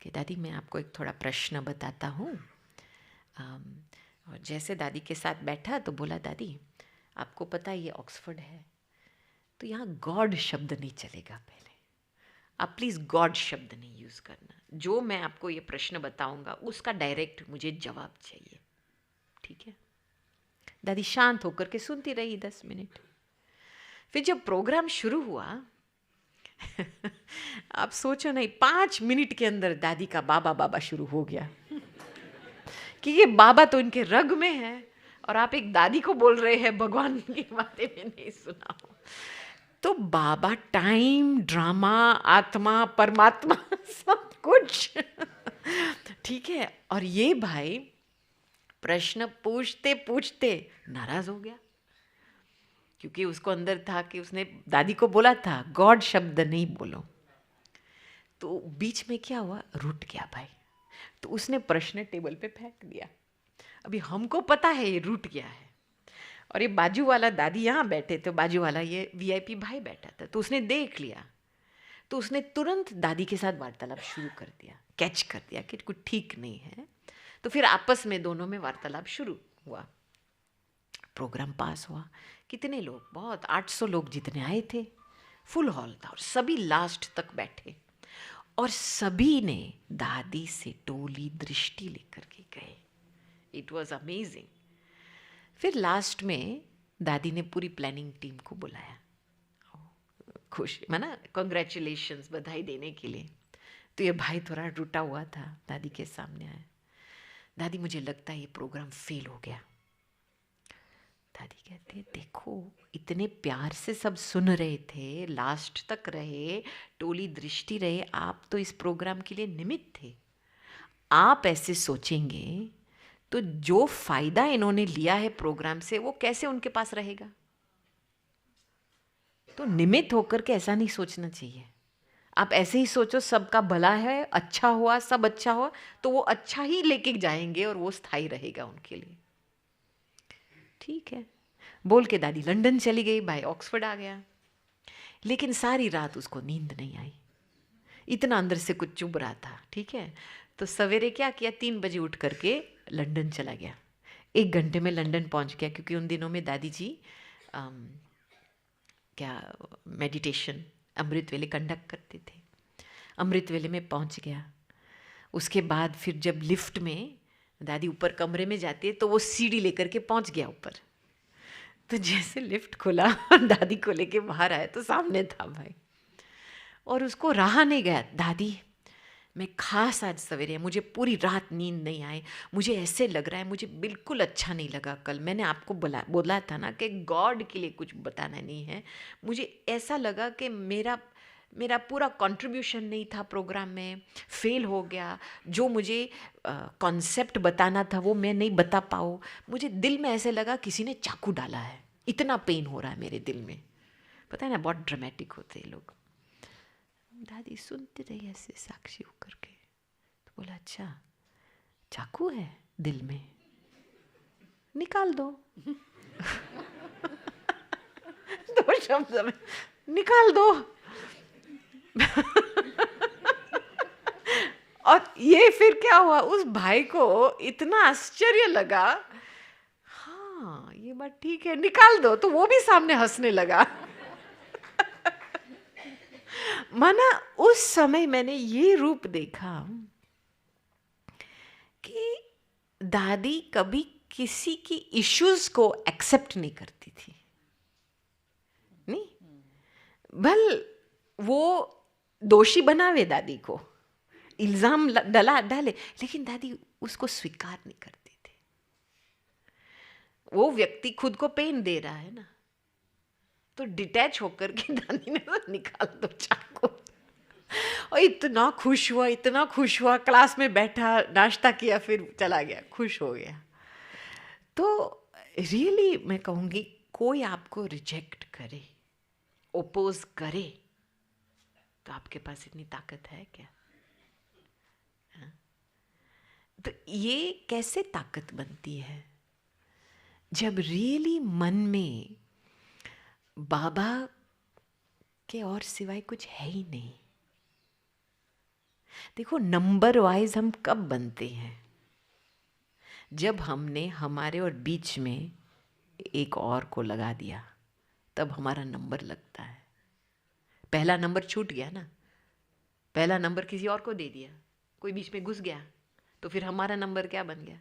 [SPEAKER 1] कि दादी मैं आपको एक थोड़ा प्रश्न बताता हूँ। और जैसे दादी के साथ बैठा तो बोला, दादी आपको पता है ये ऑक्सफोर्ड है, तो यहाँ गॉड शब्द नहीं चलेगा, पहले आप प्लीज़ गॉड शब्द नहीं यूज़ करना। जो मैं आपको ये प्रश्न बताऊंगा उसका डायरेक्ट मुझे जवाब चाहिए, ठीक है? दादी शांत होकर के सुनती रही 10 मिनट। फिर जब प्रोग्राम शुरू हुआ आप सोचो नहीं, 5 मिनट के अंदर दादी का बाबा बाबा शुरू हो गया कि ये बाबा तो इनके रग में है और आप एक दादी को बोल रहे हैं भगवान के बारे में नहीं सुना हो। तो बाबा टाइम, ड्रामा, आत्मा, परमात्मा सब कुछ ठीक है। और ये भाई प्रश्न पूछते पूछते नाराज हो गया, क्योंकि उसको अंदर था कि उसने दादी को बोला था गॉड शब्द नहीं बोलो। तो बीच में क्या हुआ, रुट गया भाई। तो उसने प्रश्न टेबल पे फेंक दिया। अभी हमको पता है ये रुट गया है, और ये बाजू वाला दादी यहाँ बैठे थे, बाजू वाला ये वीआईपी भाई बैठा था, तो उसने देख लिया। तो उसने तुरंत दादी के साथ वार्तालाप शुरू कर दिया, कैच कर दिया कि कुछ ठीक नहीं है। तो फिर आपस में दोनों में वार्तालाप शुरू हुआ। प्रोग्राम पास हुआ। कितने लोग, बहुत 800 लोग जितने आए थे, फुल हॉल था और सभी लास्ट तक बैठे और सभी ने दादी से टोली दृष्टि लेकर के गए। It was amazing. फिर लास्ट में दादी ने पूरी प्लानिंग टीम को बुलाया, खुश माना कॉन्ग्रेचुलेशंस, बधाई देने के लिए। तो ये भाई थोड़ा टूटा हुआ था, दादी के सामने आया। दादी मुझे लगता है ये प्रोग्राम फेल हो गया। दादी कहती है देखो इतने प्यार से सब सुन रहे थे, लास्ट तक रहे, टोली दृष्टि रहे, आप तो इस प्रोग्राम के लिए निमित्त थे। आप ऐसे सोचेंगे तो जो फायदा इन्होंने लिया है प्रोग्राम से वो कैसे उनके पास रहेगा? तो निमित्त होकर के ऐसा नहीं सोचना चाहिए। आप ऐसे ही सोचो सबका भला है, अच्छा हुआ, सब अच्छा हुआ, तो वो अच्छा ही लेके जाएंगे और वो स्थायी रहेगा उनके लिए। ठीक है, बोल के दादी लंदन चली गई, भाई ऑक्सफोर्ड आ गया। लेकिन सारी रात उसको नींद नहीं आई, इतना अंदर से कुछ चुभ रहा था। ठीक है, तो सवेरे क्या किया, 3 बजे उठ करके लंदन चला गया। 1 घंटे में लंदन पहुंच गया, क्योंकि उन दिनों में दादी जी मेडिटेशन अमृत वेले कंडक्ट करते थे। अमृत वेले में पहुंच गया। उसके बाद फिर जब लिफ्ट में दादी ऊपर कमरे में जाती है तो वो सीढ़ी लेकर के पहुंच गया ऊपर। तो जैसे लिफ्ट खुला दादी को लेके बाहर आया तो सामने था भाई, और उसको रहा नहीं गया, दादी मैं खास आज सवेरे, मुझे पूरी रात नींद नहीं आई, मुझे ऐसे लग रहा है, मुझे बिल्कुल अच्छा नहीं लगा। कल मैंने आपको बोला था ना कि गॉड के लिए कुछ बताना नहीं है। मुझे ऐसा लगा कि मेरा पूरा कंट्रीब्यूशन नहीं था प्रोग्राम में, फेल हो गया। जो मुझे कॉन्सेप्ट बताना था वो मैं नहीं बता पाऊँ। मुझे दिल में ऐसे लगा किसी ने चाकू डाला है, इतना पेन हो रहा है मेरे दिल में। पता है ना, बहुत ड्रामेटिक होते हैं लोग। दादी सुनती रही ऐसे साक्षी होकर के, तो बोला अच्छा चाकू है दिल में, निकाल दो। 2 शब्द में निकाल दो। और ये फिर क्या हुआ, उस भाई को इतना आश्चर्य लगा, हाँ ये बात ठीक है, निकाल दो, तो वो भी सामने हंसने लगा। माना उस समय मैंने ये रूप देखा कि दादी कभी किसी की इश्यूज को एक्सेप्ट नहीं करती थी। नहीं, भल वो दोषी बनावे दादी को, इल्जाम डाले, लेकिन दादी उसको स्वीकार नहीं करती थी। वो व्यक्ति खुद को पेन दे रहा है ना, तो डिटैच होकर के दादी ने तो निकाल दो चाकू। और इतना खुश हुआ, क्लास में बैठा, नाश्ता किया, फिर चला गया, खुश हो गया। तो रियली मैं कहूँगी कोई आपको रिजेक्ट करे, ओपोज करे, तो आपके पास इतनी ताकत है क्या? हाँ? तो ये कैसे ताकत बनती है? जब रियली मन में बाबा के और सिवाय कुछ है ही नहीं। देखो, नंबर वाइज हम कब बनते हैं? जब हमने हमारे और बीच में एक और को लगा दिया, तब हमारा नंबर लगता है। पहला नंबर छूट गया ना, पहला नंबर किसी और को दे दिया, कोई बीच में घुस गया, तो फिर हमारा नंबर क्या बन गया?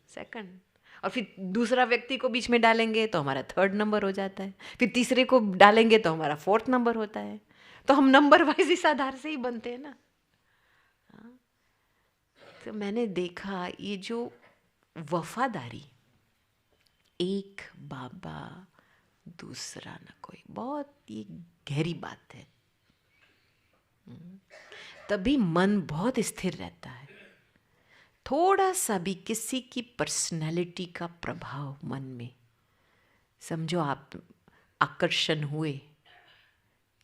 [SPEAKER 1] सेकंड। और फिर दूसरा व्यक्ति को बीच में डालेंगे तो हमारा थर्ड नंबर हो जाता है, फिर तीसरे को डालेंगे तो हमारा फोर्थ नंबर होता है। तो हम नंबर वाइज इस आधार से ही बनते हैं ना। हाँ? तो मैंने देखा ये जो वफादारी, एक बाबा दूसरा न कोई, बहुत ये गहरी बात है। तभी मन बहुत स्थिर रहता है। थोड़ा सा भी किसी की पर्सनैलिटी का प्रभाव मन में, समझो आप आकर्षण हुए,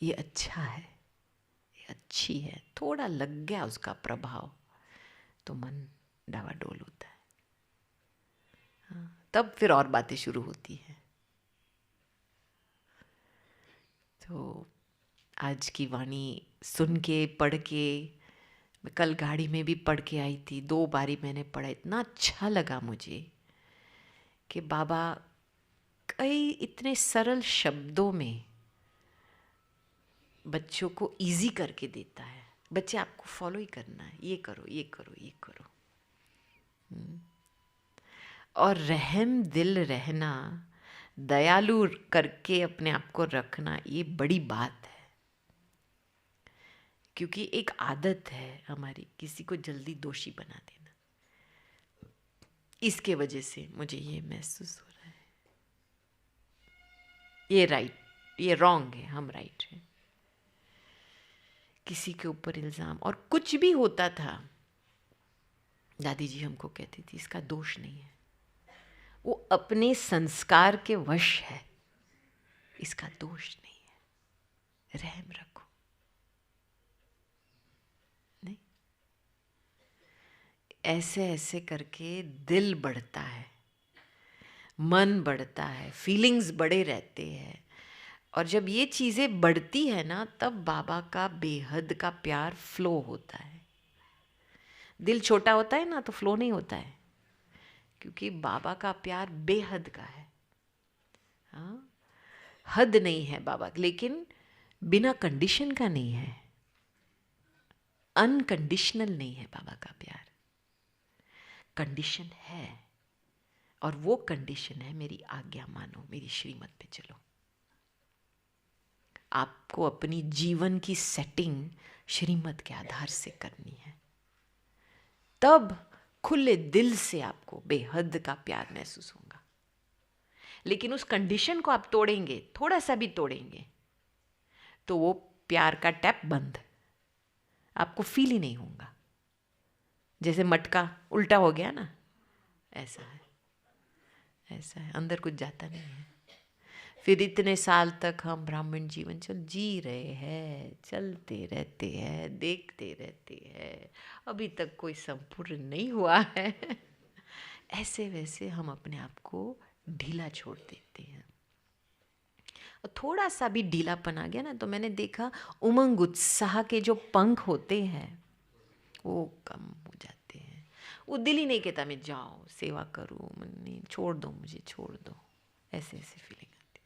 [SPEAKER 1] ये अच्छा है, ये अच्छी है, थोड़ा लग गया उसका प्रभाव, तो मन डावाडोल होता है। हाँ, तब फिर और बातें शुरू होती हैं। तो आज की वाणी सुन के, पढ़ के, मैं कल गाड़ी में भी पढ़ के आई थी, 2 बारी मैंने पढ़ा, इतना अच्छा लगा मुझे कि बाबा कई इतने सरल शब्दों में बच्चों को इजी करके देता है। बच्चे आपको फॉलो ही करना है, ये करो, ये करो, ये करो। और रहम दिल रहना, दयालु करके अपने आप को रखना, ये बड़ी बात है। क्योंकि एक आदत है हमारी किसी को जल्दी दोषी बना देना। इसके वजह से मुझे ये महसूस हो रहा है, ये राइट, ये रॉन्ग है, हम राइट हैं। किसी के ऊपर इल्ज़ाम, और कुछ भी होता था, दादी जी हमको कहती थी इसका दोष नहीं है, वो अपने संस्कार के वश है, इसका दोष नहीं है, रहम रखो। नहीं, ऐसे ऐसे करके दिल बढ़ता है, मन बढ़ता है, फीलिंग्स बड़े रहते हैं। और जब ये चीज़ें बढ़ती है ना, तब बाबा का बेहद का प्यार फ्लो होता है। दिल छोटा होता है ना तो फ्लो नहीं होता है, क्योंकि बाबा का प्यार बेहद का है। हाँ, हद नहीं है बाबा, लेकिन बिना कंडीशन का नहीं है, अनकंडीशनल नहीं है बाबा का प्यार। कंडीशन है, और वो कंडीशन है मेरी आज्ञा मानो, मेरी श्रीमत पे चलो। आपको अपनी जीवन की सेटिंग श्रीमत के आधार से करनी है, तब खुले दिल से आपको बेहद का प्यार महसूस होगा। लेकिन उस कंडीशन को आप तोड़ेंगे, थोड़ा सा भी तोड़ेंगे, तो वो प्यार का टैप बंद, आपको फील ही नहीं होगा। जैसे मटका उल्टा हो गया ना, ऐसा है, ऐसा है, अंदर कुछ जाता नहीं है। फिर इतने साल तक हम ब्राह्मण जीवन जी रहे हैं, चलते रहते हैं, देखते रहते हैं, अभी तक कोई संपूर्ण नहीं हुआ है। ऐसे वैसे हम अपने आप को ढीला छोड़ देते हैं, और थोड़ा सा भी ढीलापन आ गया ना, तो मैंने देखा उमंग उत्साह के जो पंख होते हैं वो कम हो जाते हैं। वो दिल ही नहीं कहता मैं जाऊँ सेवा करूँ, नहीं, छोड़ दो मुझे, छोड़ दो, ऐसे ऐसे फीलिंग आती है।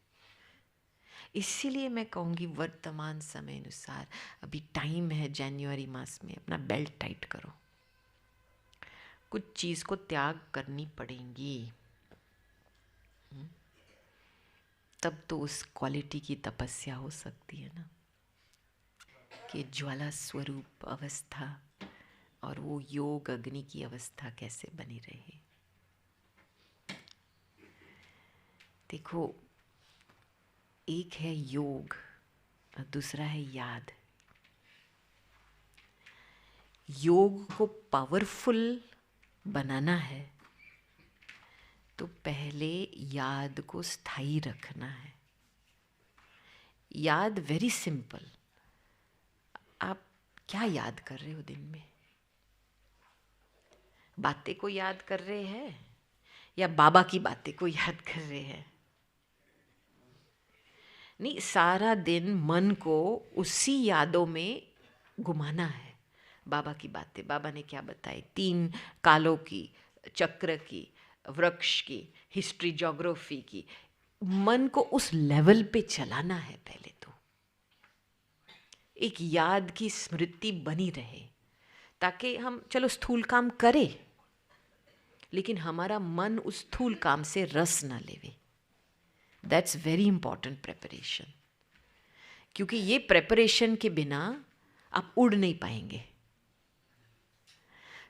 [SPEAKER 1] इसीलिए मैं कहूँगी वर्तमान समय अनुसार अभी टाइम है, जनवरी मास में अपना बेल्ट टाइट करो, कुछ चीज़ को त्याग करनी पड़ेगी, तब तो उस क्वालिटी की तपस्या हो सकती है ना, कि ज्वाला स्वरूप अवस्था और वो योग अग्नि की अवस्था कैसे बनी रहे। देखो, एक है योग और दूसरा है याद। योग को पावरफुल बनाना है तो पहले याद को स्थायी रखना है। याद वेरी सिंपल। आप क्या याद कर रहे हो दिन में? बातें को याद कर रहे हैं या बाबा की बातें को याद कर रहे हैं? नहीं, सारा दिन मन को उसी यादों में घुमाना है। बाबा की बातें, बाबा ने क्या बताई, 3 कालों की, चक्र की, वृक्ष की, हिस्ट्री ज्योग्राफी की। मन को उस लेवल पे चलाना है पहले तो, एक याद की स्मृति बनी रहे, ताकि हम चलो स्थूल काम करें लेकिन हमारा मन उस स्थूल काम से रस ना लेवे। दैट्स वेरी इंपॉर्टेंट प्रेपरेशन, क्योंकि ये प्रेपरेशन के बिना आप उड़ नहीं पाएंगे।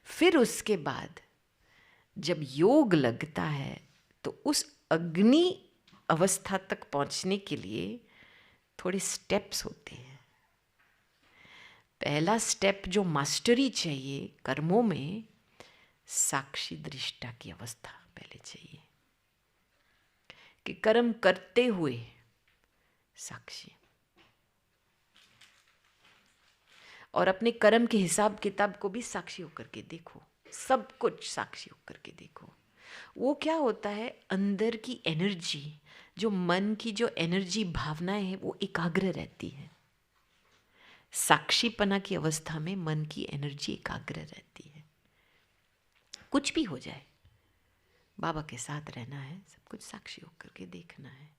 [SPEAKER 1] फिर उसके बाद जब योग लगता है तो उस अग्नि अवस्था तक पहुंचने के लिए थोड़े स्टेप्स होते हैं। पहला स्टेप जो मास्टरी चाहिए कर्मों में, साक्षी दृष्टा की अवस्था पहले चाहिए, कि कर्म करते हुए साक्षी, और अपने कर्म के हिसाब किताब को भी साक्षी होकर के देखो, सब कुछ साक्षी होकर के देखो। वो क्या होता है, अंदर की एनर्जी, जो मन की जो एनर्जी भावनाएं हैं वो एकाग्र रहती है। साक्षीपना की अवस्था में मन की एनर्जी एकाग्र रहती है। कुछ भी हो जाए, बाबा के साथ रहना है, सब कुछ साक्षी होकर के देखना है।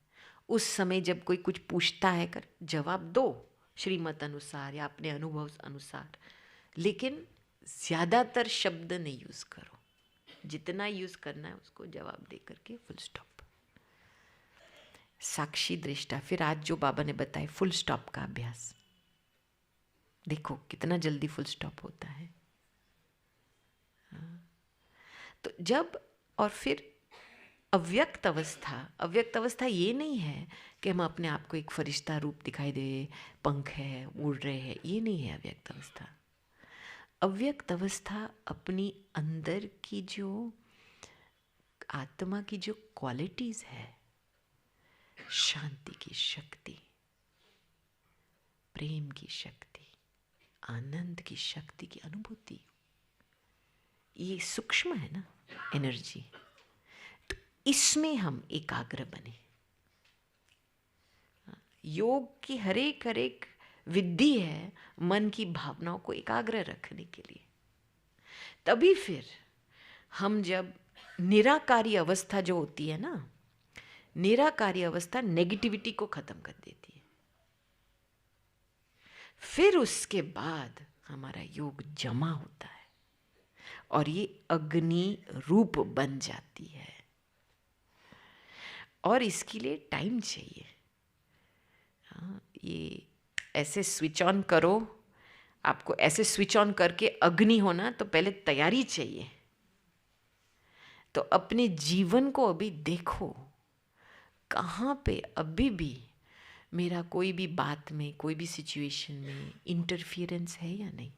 [SPEAKER 1] उस समय जब कोई कुछ पूछता है कर जवाब दो श्रीमत अनुसार या अपने अनुभव अनुसार, लेकिन ज़्यादातर शब्द नहीं यूज़ करो। जितना यूज़ करना है उसको जवाब दे करके फुल स्टॉप। साक्षी दृष्टा। फिर आज जो बाबा ने बताया फुल स्टॉप का अभ्यास, देखो कितना जल्दी फुल स्टॉप होता है। तो जब, और फिर अव्यक्त अवस्था। अव्यक्त अवस्था ये नहीं है कि हम अपने आप को एक फरिश्ता रूप दिखाई दे, पंख है, उड़ रहे हैं, ये नहीं है अव्यक्त अवस्था। अव्यक्त अवस्था अपनी अंदर की जो आत्मा की जो क्वालिटीज है, शांति की शक्ति, प्रेम की शक्ति, आनंद की शक्ति की अनुभूति, ये सूक्ष्म है ना एनर्जी, तो इसमें हम एकाग्र बने। योग की हर एक विधि है मन की भावनाओं को एकाग्र रखने के लिए। तभी फिर हम जब निराकारी अवस्था जो होती है ना, निराकारी अवस्था नेगेटिविटी को खत्म कर देती है। फिर उसके बाद हमारा योग जमा होता है और ये अग्नि रूप बन जाती है। और इसके लिए टाइम चाहिए। हाँ, ये ऐसे स्विच ऑन करो, आपको ऐसे स्विच ऑन करके अग्नि होना तो पहले तैयारी चाहिए। तो अपने जीवन को अभी देखो, कहाँ पे अभी भी मेरा कोई भी बात में, कोई भी सिचुएशन में इंटरफियरेंस है या नहीं।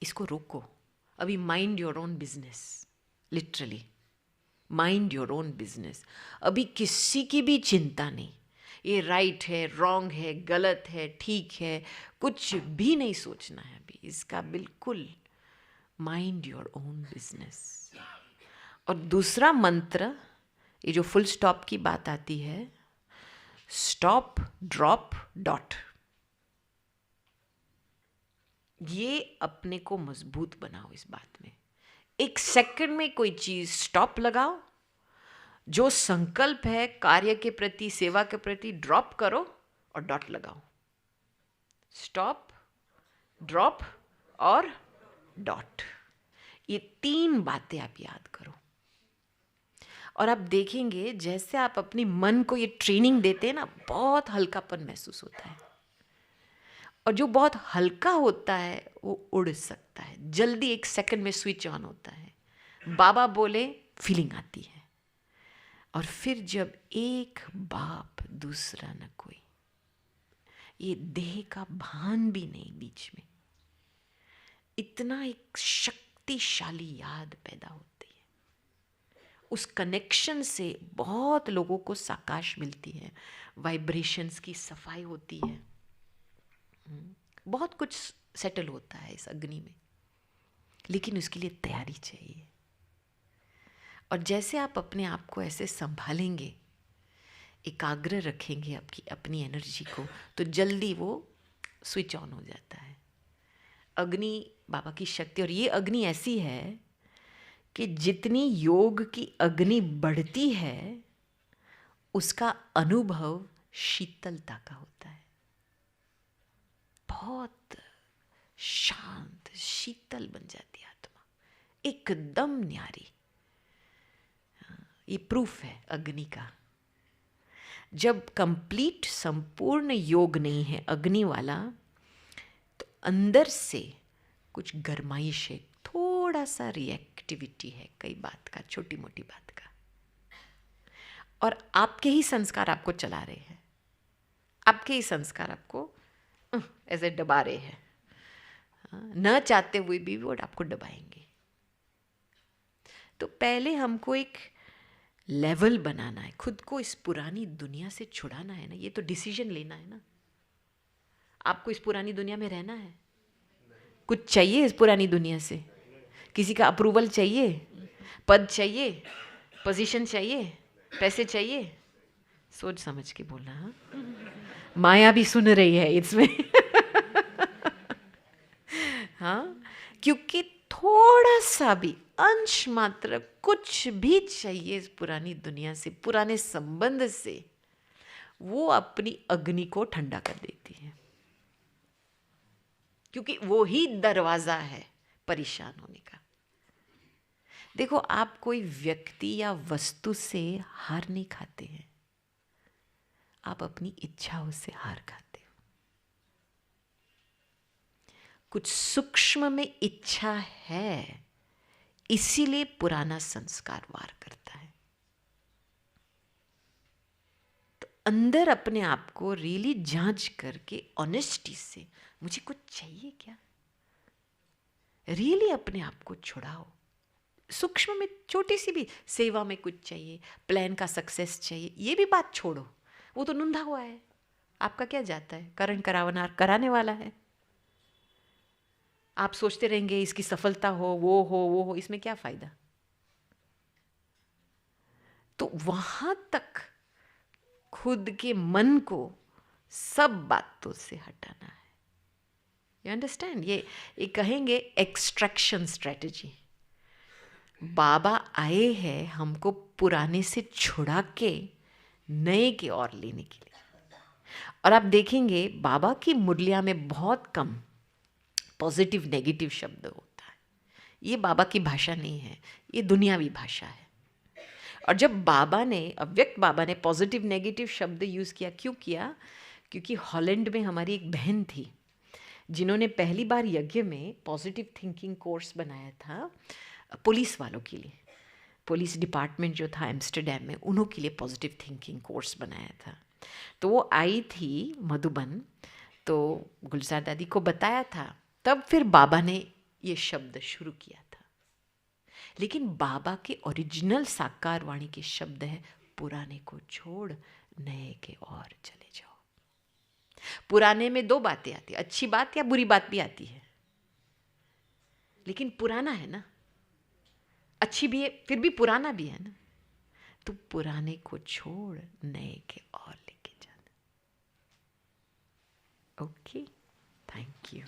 [SPEAKER 1] इसको रोको। अभी mind your own business, literally mind your own business. अभी किसी की भी चिंता नहीं, ये राइट है, रॉन्ग है, गलत है, ठीक है, कुछ भी नहीं सोचना है अभी इसका, बिल्कुल माइंड योर ओन बिजनेस। और दूसरा मंत्र, ये जो फुल स्टॉप की बात आती है, स्टॉप, ड्रॉप, डॉट, ये अपने को मजबूत बनाओ इस बात में। 1 सेकंड में कोई चीज स्टॉप लगाओ, जो संकल्प है कार्य के प्रति, सेवा के प्रति, ड्रॉप करो और डॉट लगाओ। स्टॉप, ड्रॉप और डॉट, ये 3 बातें आप याद करो। और आप देखेंगे जैसे आप अपनी मन को ये ट्रेनिंग देते हैं ना, बहुत हल्कापन महसूस होता है। और जो बहुत हल्का होता है वो उड़ सकता है जल्दी, 1 सेकंड में स्विच ऑन होता है। बाबा बोले फीलिंग आती है। और फिर जब एक बाप दूसरा न कोई, ये देह का भान भी नहीं बीच में, इतना एक शक्तिशाली याद पैदा होती है। उस कनेक्शन से बहुत लोगों को साकाश मिलती है, वाइब्रेशंस की सफाई होती है, बहुत कुछ सेटल होता है इस अग्नि में। लेकिन उसके लिए तैयारी चाहिए। और जैसे आप अपने आप को ऐसे संभालेंगे, एकाग्र रखेंगे आपकी अपनी एनर्जी को, तो जल्दी वो स्विच ऑन हो जाता है। अग्नि बाबा की शक्ति, और ये अग्नि ऐसी है कि जितनी योग की अग्नि बढ़ती है उसका अनुभव शीतलता का होता है। बहुत शांत शीतल बन जाती है आत्मा, एकदम न्यारी। ये प्रूफ है अग्नि का। जब कंप्लीट संपूर्ण योग नहीं है अग्नि वाला, तो अंदर से कुछ गरमाइश है, थोड़ा सा रिएक्टिविटी है कई बात का, छोटी मोटी बात का। और आपके ही संस्कार आपको चला रहे हैं, आपके ही संस्कार आपको ऐसे दबा रहे हैं, न चाहते हुए भी वो आपको दबाएंगे। तो पहले हमको एक लेवल बनाना है, खुद को इस पुरानी दुनिया से छुड़ाना है ना। ये तो डिसीजन लेना है ना। आपको इस पुरानी दुनिया में रहना है? कुछ चाहिए इस पुरानी दुनिया से? किसी का अप्रूवल चाहिए? पद चाहिए? पोजीशन चाहिए? पैसे चाहिए? सोच समझ के बोलना। हाँ, माया भी सुन रही है इसमें। हाँ, क्योंकि थोड़ा सा भी अंश मात्र कुछ भी चाहिए इस पुरानी दुनिया से, पुराने संबंध से, वो अपनी अग्नि को ठंडा कर देती है। क्योंकि वो ही दरवाजा है परेशान होने का। देखो, आप कोई व्यक्ति या वस्तु से हार नहीं खाते हैं, आप अपनी इच्छाओं से हार खाते हो। कुछ सूक्ष्म में इच्छा है, इसीलिए पुराना संस्कार वार करता है। तो अंदर अपने आप को रियली जांच करके ऑनेस्टी से, मुझे कुछ चाहिए क्या, रियली अपने आप को छुड़ाओ। सूक्ष्म में छोटी सी भी सेवा में कुछ चाहिए, प्लान का सक्सेस चाहिए, ये भी बात छोड़ो, वो तो नूंधा हुआ है, आपका क्या जाता है, करण करावनार कराने वाला है। आप सोचते रहेंगे इसकी सफलता हो, वो हो, इसमें क्या फायदा। तो वहां तक खुद के मन को सब बातों से हटाना है। You understand? ये कहेंगे एक्सट्रैक्शन स्ट्रेटजी। बाबा आए हैं हमको पुराने से छुड़ा के नए की ओर लेने के लिए। और आप देखेंगे बाबा की मुरलिया में बहुत कम पॉजिटिव नेगेटिव शब्द होता है। ये बाबा की भाषा नहीं है, ये दुनियावी भाषा है। और जब बाबा ने, अव्यक्त बाबा ने पॉजिटिव नेगेटिव शब्द यूज़ किया, क्यों किया? क्योंकि हॉलैंड में हमारी एक बहन थी जिन्होंने पहली बार यज्ञ में पॉजिटिव थिंकिंग कोर्स बनाया था पुलिस वालों के लिए। पुलिस डिपार्टमेंट जो था एम्स्टरडेम में, उन्हों के लिए पॉजिटिव थिंकिंग कोर्स बनाया था। तो वो आई थी मधुबन, तो गुलजार दादी को बताया था, तब फिर बाबा ने ये शब्द शुरू किया था। लेकिन बाबा के ओरिजिनल साकार वाणी के शब्द है, पुराने को छोड़ नए के ओर चले जाओ। पुराने में दो बातें आती है, अच्छी बात या बुरी बात भी आती है, लेकिन पुराना है ना, अच्छी भी है फिर भी पुराना भी है ना। तो पुराने को छोड़ नए के ओर लेके जाना। Okay, thank you.